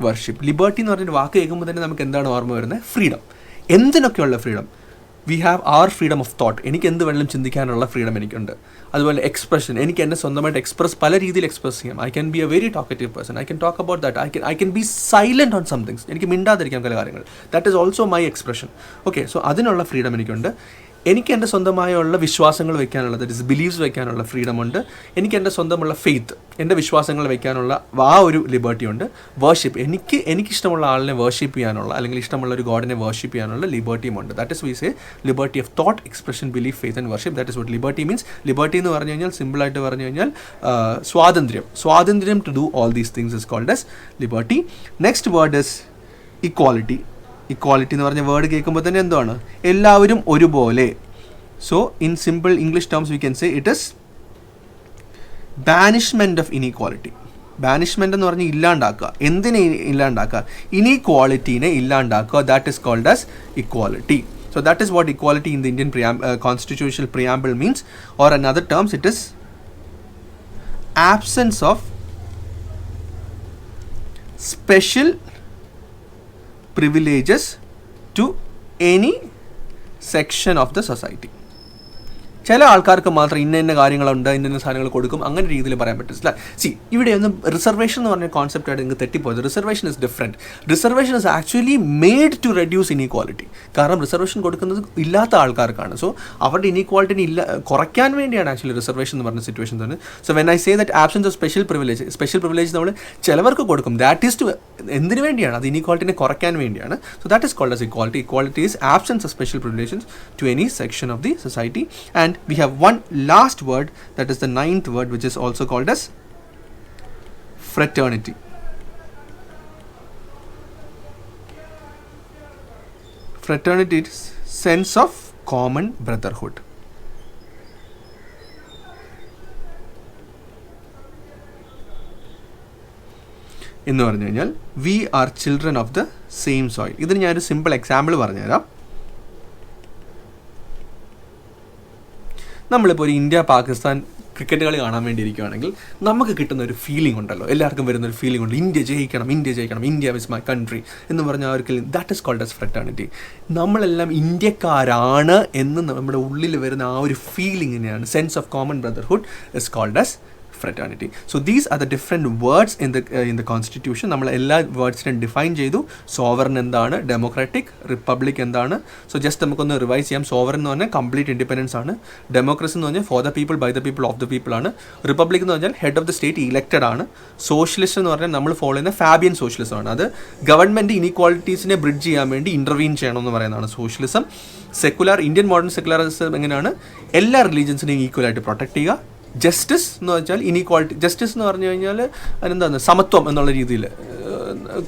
Speaker 1: worship. Liberty എന്ന് പറഞ്ഞൊരു വാക്ക് കേൾക്കുമ്പോൾ തന്നെ നമുക്ക് എന്താണ് ഓർമ്മ വരുന്നത്? ഫ്രീഡം. എന്തിനൊക്കെയുള്ള freedom? We have our freedom of thought. എനിക്ക് എന്ത് വേണമെങ്കിലും ചിന്തിക്കാനുള്ള ഫ്രീഡം എനിക്കുണ്ട്. അതുപോലെ എക്സ്പ്രഷൻ, എനിക്ക് എന്നെ സ്വന്തമായിട്ട് പല രീതിയിൽ എക്സ്പ്രസ് ചെയ്യാം. I can be A very talkative person. I can talk about that. I can be silent on somethings. എനിക്ക് മിണ്ടാതിരിക്കാം ചില കാര്യങ്ങൾ. That is also my expression. Okay, so അതിനുള്ള ഫ്രീഡം എനിക്കുണ്ട്. എനിക്ക് എൻ്റെ സ്വന്തമായുള്ള വിശ്വാസങ്ങൾ വയ്ക്കാനുള്ള, ദാറ്റ് ഇസ് ബിലീവ്സ് വയ്ക്കാനുള്ള ഫ്രീഡം ഉണ്ട്. എനിക്ക് എൻ്റെ സ്വന്തമുള്ള ഫെയ്ത്ത്, എൻ്റെ വിശ്വാസങ്ങൾ വയ്ക്കാനുള്ള ആ ഒരു ലിബർട്ടി ഉണ്ട്. വർഷിപ്പ്, എനിക്കിഷ്ടമുള്ള ആളിനെ വർഷിപ്പ് ചെയ്യാനുള്ള, അല്ലെങ്കിൽ ഇഷ്ടമുള്ള ഒരു ഗോഡിനെ വർഷിപ്പ് ചെയ്യാനുള്ള ലിബർട്ടിയും ഉണ്ട്. That is we say liberty of thought, expression, belief, faith and worship. That is what liberty means. Liberty എന്ന് പറഞ്ഞു കഴിഞ്ഞാൽ, സിമ്പിളായിട്ട് പറഞ്ഞു കഴിഞ്ഞാൽ സ്വാതന്ത്ര്യം to do all these things is called as liberty. Next word is equality. Equality എന്ന് പറഞ്ഞ വേർഡ് കേൾക്കുമ്പോൾ തന്നെ എന്താണ്? എല്ലാവരും ഒരുപോലെ. So in simple English terms we can say it is banishment of inequality. Banishment എന്ന് പറഞ്ഞാൽ ഇല്ലാണ്ടാക്കുക. എന്തിനെ ഇല്ലാണ്ടാക്കുക? ഇനീക്വാളിറ്റീനെ ഇല്ലാണ്ടാക്കുക. That is called as equality. So that is what equality in the Indian constitutional preamble means, or in other terms it is absence of special privileges to any section of the society. ചില ആൾക്കാർക്ക് മാത്രം ഇന്ന കാര്യങ്ങളുണ്ട്, ഇന്ന സാധനങ്ങൾ കൊടുക്കും, അങ്ങനെ രീതിയിൽ പറയാൻ പറ്റില്ല. ഇവിടെ ഒന്ന് റിസർവേഷൻ എന്ന് പറഞ്ഞ കോൺസെപ്റ്റായിട്ട് നിങ്ങൾക്ക് തെറ്റിപ്പോയത്. Reservation is different. Reservation is actually made to reduce inequality. കാരണം റിസർവേഷൻ കൊടുക്കുന്നത് ഇല്ലാത്ത ആൾക്കാർക്കാണ്. സോ അവരുടെ ഇനീക്വാളിറ്റിനെ കുറയ്ക്കാൻ വേണ്ടിയാണ് ആക്ച്വലി റിസർവേഷൻ എന്ന് പറഞ്ഞ സിറ്റുവേഷൻ തന്നെ. So when I say that absence of special privilege നമ്മൾ ചിലവർക്ക് കൊടുക്കും. ദാറ്റ് ഈസ് ടു എന്തിനു വേണ്ടിയാണ്? അത് ഇനീക്വാളിറ്റിനെ കുറയ്ക്കാൻ വേണ്ടിയാണ്. So that is called as equality. Equality is absence of special privileges to any section of the society. And we have one last word, that is the 9th word, which is also called as fraternity. Fraternity is sense of common brotherhood. എന്ന് പറഞ്ഞു കഴിഞ്ഞാൽ we are children of the same soil. ഇതിന് ഞാനൊരു സിമ്പിൾ എക്സാമ്പിൾ പറഞ്ഞുതരാം. നമ്മളിപ്പോൾ ഒരു ഇന്ത്യ പാകിസ്ഥാൻ ക്രിക്കറ്റ് കളി കാണാൻ വേണ്ടി ഇരിക്കുകയാണെങ്കിൽ നമുക്ക് കിട്ടുന്ന ഒരു ഫീലിംഗ് ഉണ്ടല്ലോ, എല്ലാവർക്കും വരുന്നൊരു ഫീലിംഗ് ഉണ്ട്. ഇന്ത്യ ജയിക്കണം, ഇന്ത്യ ഇസ് മൈ കൺട്രി എന്ന് പറഞ്ഞാൽ അവർക്ക് that is called as fraternity. നമ്മളെല്ലാം ഇന്ത്യക്കാരാണ് എന്ന് നമ്മുടെ ഉള്ളിൽ വരുന്ന ആ ഒരു ഫീലിംഗിനെയാണ് sense of common brotherhood is called as fraternity. So these are the different words in the constitution. നമ്മൾ എല്ലാ വേർഡ്സിനും ഡിഫൈൻ ചെയ്തു. സോവറൻ എന്താണ്, ഡെമോക്രാറ്റിക്, റിപ്പബ്ലിക് എന്താണ്. സോ ജസ്റ്റ് നമുക്കൊന്ന് റിവൈസ് ചെയ്യാം. സോവറൻ എന്ന് പറഞ്ഞാൽ കംപ്ലീറ്റ് ഇൻഡിപെൻഡൻസ് ആണ്. ഡെമോക്രസി എന്ന് പറഞ്ഞാൽ for the people, by the people, of the people ആണ്. റിപ്പബ്ലിക് എന്ന് പറഞ്ഞാൽ head of the state elected ആണ്. സോഷ്യലിസ്റ്റ് എന്ന് പറഞ്ഞാൽ നമ്മൾ ഫോളോ ചെയ്യുന്ന ഫാബിയൻ സോഷ്യലിസം ആണ്. അത് ഗവൺമെൻറ് ഇനീക്വാളിറ്റീസിനെ ബ്രിഡ്ജ് ചെയ്യാൻ വേണ്ടി ഇൻ്റർവീൻ ചെയ്യണമെന്ന് പറയുന്നതാണ് socialism. Secular, Indian modern secularism എങ്ങനെയാണ്? എല്ലാ റിലീജിയൻസിനെയും ഈക്വലായിട്ട് പ്രൊട്ടക്ട് ചെയ്യുക. ജസ്റ്റിസ് എന്ന് വെച്ചാൽ ഇനീക്വാളിറ്റി. ജസ്റ്റിസ് എന്ന് പറഞ്ഞു കഴിഞ്ഞാൽ അതിനെന്താണ്? സമത്വം എന്നുള്ള രീതിയിൽ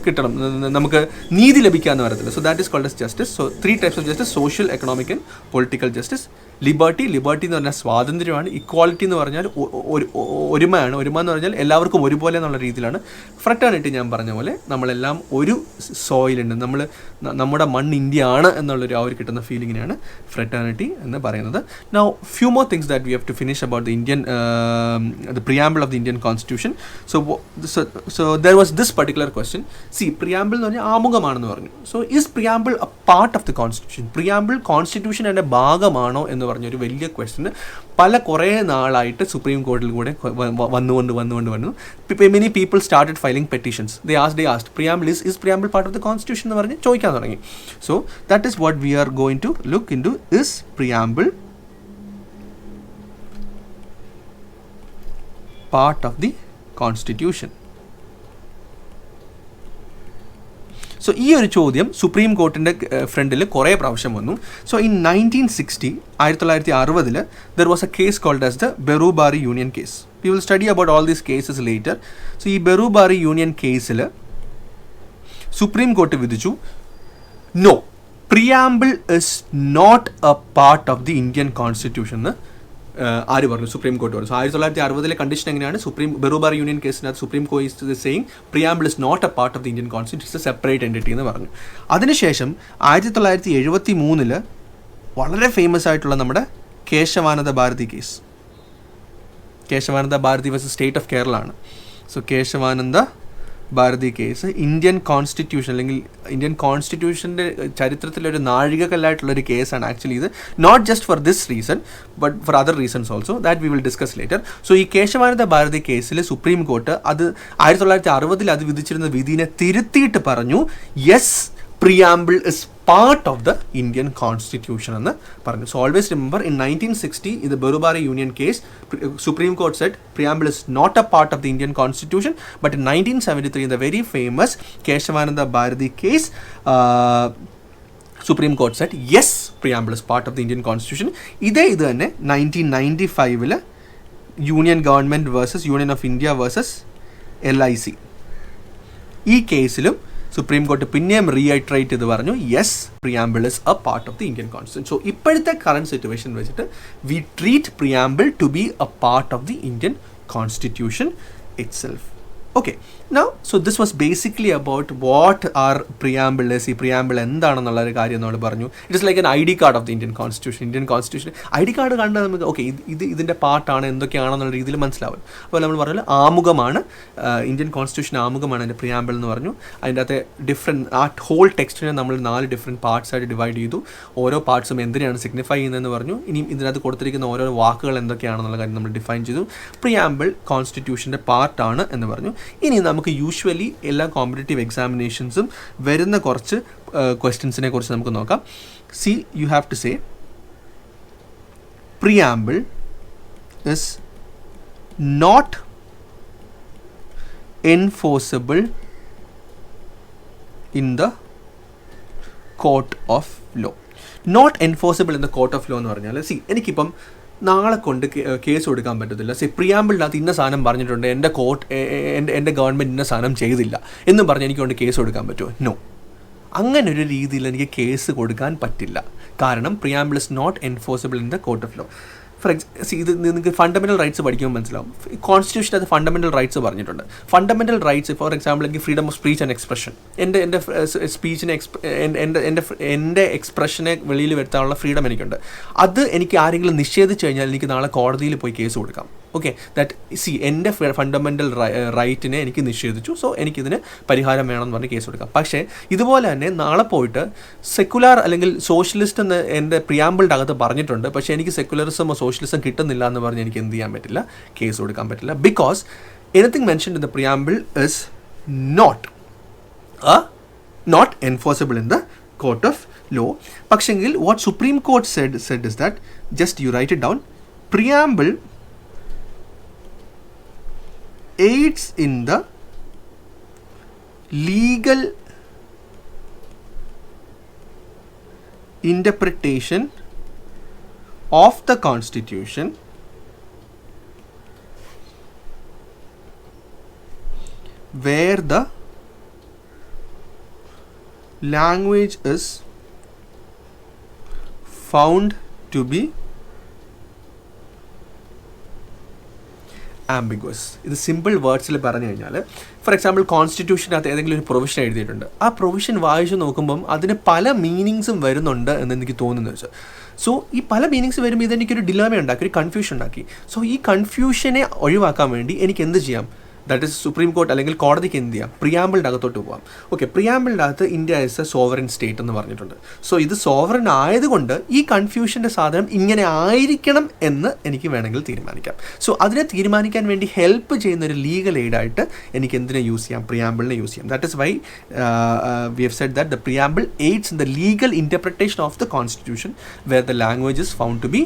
Speaker 1: കിട്ടണം, നമുക്ക് നീതി ലഭിക്കാമെന്ന് പറയത്തില്ല. So that is called as justice. So 3 types of justice: social, economic and political justice. Liberty എന്ന് പറഞ്ഞാൽ സ്വാതന്ത്ര്യമാണ്. ഇക്വാലിറ്റി എന്ന് പറഞ്ഞാൽ ഒരുമയാണ്. ഒരുമ എന്ന് പറഞ്ഞാൽ എല്ലാവർക്കും ഒരുപോലെ എന്നുള്ള രീതിയിലാണ്. ഫ്രറ്റേണിറ്റി ഞാൻ പറഞ്ഞ പോലെ നമ്മളെല്ലാം ഒരു സോയിലുണ്ട്, നമ്മുടെ മണ്ണ് ഇന്ത്യ ആണ് എന്നുള്ളൊരു ആ ഒരു കിട്ടുന്ന ഫീലിങ്ങിനെയാണ് ഫ്രറ്റേണിറ്റി എന്ന് പറയുന്നത്. Now few more things that we have to finish about the preamble of the Indian constitution. So there was this particular question. See, preamble എന്ന് പറഞ്ഞാൽ ആമുഖമാണെന്ന് പറഞ്ഞു. So is preamble a part of the constitution? Preamble constitution ന്റെ ഭാഗമാണോ എന്ന് പറഞ്ഞൊരു വലിയ ക്വസ്റ്റ്യൻ കുറേ നാളായിട്ട് സുപ്രീം കോടതിയിൽ കൂടെ വന്നു. Many people started filing petitions. They asked preamble is preamble part of the constitution എന്ന് പറഞ്ഞ് ചോദിക്കാൻ തുടങ്ങി. So that is what we are going to look into. Is preamble part of the constitution? So ഈ ഒരു ചോദ്യം സുപ്രീം കോർട്ടിൻ്റെ ഫ്രണ്ടിൽ കുറേ പ്രാവശ്യം വന്നു. So in 1960 there was a case called as the Berubari Union case. We will study about all these cases later. So ഈ Berubari Union കേസിൽ സുപ്രീം കോർട്ട് വിധിച്ചു, no, preamble is not a part of the Indian constitution എന്ന് ആര് പറഞ്ഞു? സുപ്രീം കോർട്ട് പറഞ്ഞു. സോ 1960 കണ്ടീഷൻ എങ്ങനെയാണ്? ബെറൂബാറി യൂണിയൻ കേസിനകത്ത് supreme court is saying preamble is not a part of the Indian constitution, it's a separate entity എന്ന് പറഞ്ഞു. അതിനുശേഷം 1973 വളരെ ഫേമസ് ആയിട്ടുള്ള നമ്മുടെ Kesavananda Bharati case. Kesavananda Bharati versus state of Kerala ആണ്. So Kesavananda Bharati case Indian constitution, അല്ലെങ്കിൽ ഇന്ത്യൻ കോൺസ്റ്റിറ്റ്യൂഷൻ്റെ ചരിത്രത്തിലൊരു നാഴികക്കല്ലായിട്ടുള്ളൊരു കേസാണ് ആക്ച്വലി ഇത്. Not just for this reason but for other reasons also that we will discuss later. So ഈ കേശവാനന്ദ ഭാരതി കേസിൽ സുപ്രീം കോർട്ട് അത് 1960 അത് വിധിച്ചിരുന്ന വിധിനെ തിരുത്തിയിട്ട് പറഞ്ഞു, yes, preamble is part of the Indian Constitution എന്ന് പറഞ്ഞു. So always remember, in 1960 in the Borobari Union case, Supreme Court said preamble is not a part of the Indian Constitution, but in 1973 in the very famous Keshavananda Bharati case, Supreme Court said yes, preamble is part of the Indian Constitution. ഇത് തന്നെ 1995 Union Government versus Union of India versus LIC ഈ കേസിലും സുപ്രീം കോർട്ട് പിന്നെയും റീഐട്രേറ്റ് ചെയ്ത് പറഞ്ഞു yes, preamble is a part of the Indian constitution. So ഇപ്പോഴത്തെ കറണ്ട് സിറ്റുവേഷൻ വെച്ചിട്ട് we treat preamble to be a part of the Indian constitution itself. Okay, now so this was basically about what our preamble is. ഈ preamble എന്താണെന്നുള്ള ഒരു കാര്യം നമ്മൾ പറഞ്ഞു. It is like an ID card of the Indian Constitution. Indian constitution ID card കണ്ടാൽ നമുക്ക് ഓക്കെ ഇതിൻ്റെ പാർട്ടാണ് എന്തൊക്കെയാണെന്നുള്ള രീതിയിൽ മനസ്സിലാവും. അപ്പോൾ നമ്മൾ പറഞ്ഞാൽ ആമുഖമാണ്, ഇന്ത്യൻ കോൺസ്റ്റിറ്റ്യൂഷൻ ആമുഖമാണ് അതിൻ്റെ പ്രിയാമ്പിൾ എന്ന് പറഞ്ഞു. അതിൻ്റെ അകത്തെ ഡിഫറെൻറ്റ് ആ ഹോൾ ടെക്സ്റ്റിനെ നമ്മൾ 4 ഡിഫറെൻറ്റ് പാർട്സായിട്ട് ഡിവൈഡ് ചെയ്തു. ഓരോ പാർട്സും എന്തിനാണ് സിഗ്നിഫൈ ചെയ്യുന്നതെന്ന് പറഞ്ഞു. ഇനിയും ഇതിനകത്ത് കൊടുത്തിരിക്കുന്ന ഓരോ വാക്കുകൾ എന്തൊക്കെയാണെന്നുള്ള കാര്യം നമ്മൾ ഡിഫൈൻ ചെയ്തു. പ്രിയാമ്പിൾ കോൺസ്റ്റിറ്റ്യൂഷൻ്റെ പാർട്ടാണ് എന്ന് പറഞ്ഞു. ഇനി നമുക്ക് യൂഷ്വലി എല്ലാ കോമ്പറ്റേറ്റീവ് എക്സാമിനേഷൻസും വരുന്ന കുറച്ച് ക്വസ്റ്റ്യൻസിനെ കുറിച്ച് നമുക്ക് നോക്കാം. See you have to say preamble is not enforceable in the court of law. Not enforceable in the court of law എന്ന് പറഞ്ഞാൽ എനിക്കിപ്പം നാളെ കൊണ്ട് കേസ് കൊടുക്കാൻ പറ്റത്തില്ല. പ്രിയാമ്പിളിനകത്ത് ഇന്ന സാധനം പറഞ്ഞിട്ടുണ്ട്, എൻ്റെ ഗവൺമെൻറ് ഇന്ന സാധനം ചെയ്തില്ല എന്നും പറഞ്ഞ് എനിക്ക് കൊണ്ട് കേസ് കൊടുക്കാൻ പറ്റുമോ? നോ, അങ്ങനെ ഒരു രീതിയിൽ എനിക്ക് കേസ് കൊടുക്കാൻ പറ്റില്ല. കാരണം preamble is not enforceable in the court of law. ഇത് നിങ്ങൾക്ക് ഫണ്ടമെൻ്റൽ റൈറ്റ്സ് പഠിക്കുമ്പോൾ മനസ്സിലാവും. കോൺസ്റ്റിറ്റ്യൂഷൻ അത് ഫണ്ടമെൻ്റൽ റൈറ്റ്സ് പറഞ്ഞിട്ടുണ്ട്. ഫണ്ടമെൻ്റൽ റൈറ്റ്സ് ഫോർ എക്സാമ്പിൾ എനിക്ക് freedom of speech and expression, എൻ്റെ സ്പീച്ചിനെ എൻ്റെ എക്സ്പ്രഷനെ വെളിയിൽ വരുത്താനുള്ള ഫ്രീഡം എനിക്കുണ്ട്. അത് എനിക്ക് ആരെങ്കിലും നിഷേധിച്ച് കഴിഞ്ഞാൽ എനിക്ക് നാളെ കോടതിയിൽ പോയി കേസ് കൊടുക്കാം. ഓക്കെ, ദാറ്റ് എൻ്റെ ഫണ്ടമെൻ്റൽ റൈറ്റിനെ എനിക്ക് നിഷേധിച്ചു, സോ എനിക്കിതിന് പരിഹാരം വേണമെന്ന് പറഞ്ഞ് കേസ് കൊടുക്കാം. പക്ഷേ ഇതുപോലെ തന്നെ നാളെ പോയിട്ട് സെക്കുലർ അല്ലെങ്കിൽ സോഷ്യലിസ്റ്റ് എന്ന് എൻ്റെ പ്രിയാമ്പിളിൻ്റെ അകത്ത് പറഞ്ഞിട്ടുണ്ട്, പക്ഷേ എനിക്ക് സെക്കുലറിസമോ സോഷ്യലിസം കിട്ടുന്നില്ല എന്ന് പറഞ്ഞ് എനിക്ക് എന്ത് ചെയ്യാൻ പറ്റില്ല, കേസ് കൊടുക്കാൻ പറ്റില്ല. Because anything mentioned in the preamble is not enforceable in the court of law. പക്ഷെങ്കിൽ what supreme court said is that, just you write it down, preamble aids in the legal interpretation of the Constitution where the language is found to be ambiguous. ഇത് സിമ്പിൾ വേർഡ്സിൽ പറഞ്ഞു കഴിഞ്ഞാൽ, ഫോർ എക്സാമ്പിൾ കോൺസ്റ്റിറ്റ്യൂഷനകത്ത് ഏതെങ്കിലും ഒരു പ്രൊവിഷൻ എഴുതിയിട്ടുണ്ട്, ആ പ്രൊവിഷൻ വായിച്ച് നോക്കുമ്പം അതിന് പല മീനിങ്സും വരുന്നുണ്ട് എന്ന് എനിക്ക് തോന്നുന്നത് വെച്ചാൽ, സോ ഈ പല മീനിങ്സ് വരുമ്പോൾ ഇതെനിക്കൊരു ഡിലേമ ഉണ്ടാക്കി, ഒരു കൺഫ്യൂഷൻ ഉണ്ടാക്കി. സോ ഈ കൺഫ്യൂഷനെ ഒഴിവാക്കാൻ വേണ്ടി എനിക്ക് എന്ത് ചെയ്യാം, ദാറ്റ് ഇസ് സുപ്രീം കോർട്ട് അല്ലെങ്കിൽ കോടതിക്ക് എന്ത് ചെയ്യാം, പ്രിയാമ്പിളിൻ്റെ അകത്തോട്ട് പോകാം. ഓക്കെ, പ്രിയാമ്പിളിൻ്റെ അകത്ത് India is A sovereign state എന്ന് പറഞ്ഞിട്ടുണ്ട്. സോ ഇത് സോവറിൻ ആയതുകൊണ്ട് ഈ കൺഫ്യൂഷൻ്റെ സാധനം ഇങ്ങനെ ആയിരിക്കണം എന്ന് എനിക്ക് വേണമെങ്കിൽ തീരുമാനിക്കാം. സോ അതിനെ തീരുമാനിക്കാൻ വേണ്ടി ഹെൽപ്പ് ചെയ്യുന്ന ഒരു ലീഗൽ എയ്ഡായിട്ട് എനിക്ക് എന്തിനെ യൂസ് ചെയ്യാം, പ്രിയാമ്പിളിനെ യൂസ് ചെയ്യാം. That is why we have said that the preamble aids in the legal interpretation of the constitution where the language is found to be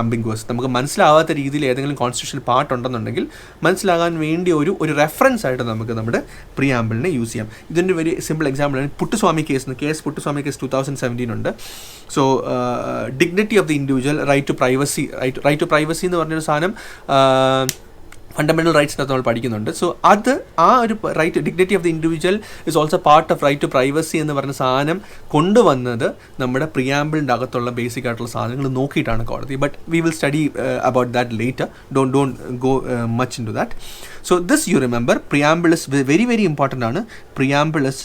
Speaker 1: ambiguous. നമുക്ക് മനസ്സിലാവാത്ത രീതിയിൽ ഏതെങ്കിലും കോൺസ്റ്റിറ്റ്യൂഷനിൽ പാർട്ടുണ്ടെന്നുണ്ടെങ്കിൽ മനസ്സിലാകാൻ വേണ്ടി ഒരു റെഫറൻസ് ആയിട്ട് നമുക്ക് നമ്മുടെ പ്രിയാമ്പിളിനെ യൂസ് ചെയ്യാം. ഇതിൻ്റെ വെരി സിമ്പിൾ എക്സാമ്പിളാണ് പുട്ടുസ്വാമി കേസ്. പുട്ടുസ്വാമി കേസ് 2017 ഉണ്ട്. So dignity of the individual, right to privacy എന്ന് പറഞ്ഞൊരു സാധനം ഫണ്ടമെൻ്റൽ റൈറ്റ്സിനകത്ത് നമ്മൾ പഠിക്കുന്നുണ്ട്. സോ അത് ആ ഒരു right, dignity of the individual is also part of right to privacy എന്ന് പറഞ്ഞ സാധനം കൊണ്ടുവന്നത് നമ്മുടെ പ്രിയാമ്പിളിൻ്റെ അകത്തുള്ള ബേസിക് ആയിട്ടുള്ള സാധനങ്ങൾ നോക്കിയിട്ടാണ് കോടതി. But we will study about that later. Don't go much into that. So this you remember, preamble is very very important ആണ്. Preamble is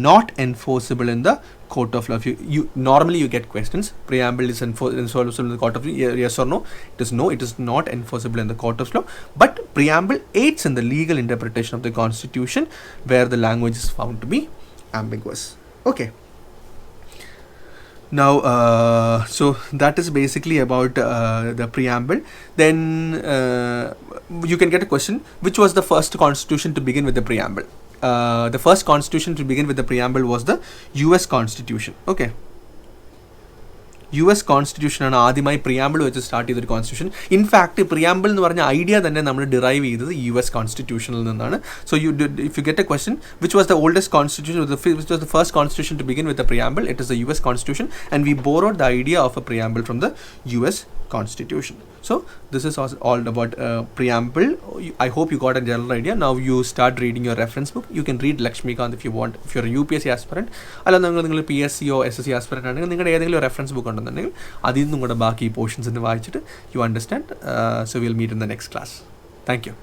Speaker 1: not enforceable in the court of law. You normally you get questions, preamble is enforceable in the court of law, yes or no? It is not enforceable in the court of law, but preamble aids in the legal interpretation of the constitution where the language is found to be ambiguous. Okay, now so that is basically about the preamble. Then you can get a question, which was the first constitution to begin with the preamble? the first constitution to begin with the preamble was the US Constitution. Okay. US Constitution ആണ് ആദ്യമായി പ്രിയാമ്പിൾ വെച്ച് സ്റ്റാർട്ട് ചെയ്തൊരു കോൺസ്റ്റിറ്റ്യൂഷൻ. ഇൻഫാക്ട് പ്രിയാമ്പിൾ എന്ന് പറഞ്ഞ ഐഡിയ തന്നെ നമ്മൾ ഡിറൈവ് ചെയ്തത് US കോൺസ്റ്റിറ്റ്യൂഷനിൽ നിന്നാണ്. So if you get a question which was the oldest constitution, which was the first constitution to begin with a preamble, it is the US Constitution, and we borrowed the idea of a preamble from the US Constitution. So this is all about preamble. I hope you got a general idea. Now you start reading your reference book. You can read Laxmikanth if you want, if you're a UPSC aspirant. അല്ല നിങ്ങൾ PSC or SSC aspirant ആണെങ്കിൽ നിങ്ങളുടെ ഏതെങ്കിലും റെഫറൻസ് ബുക്ക് ഉണ്ടെന്നുണ്ടെങ്കിൽ അതിൽ നിന്നും കൂടെ ബാക്കി പോർഷൻസ് വായിച്ചിട്ട് you understand. So we'll meet in the next class. Thank you.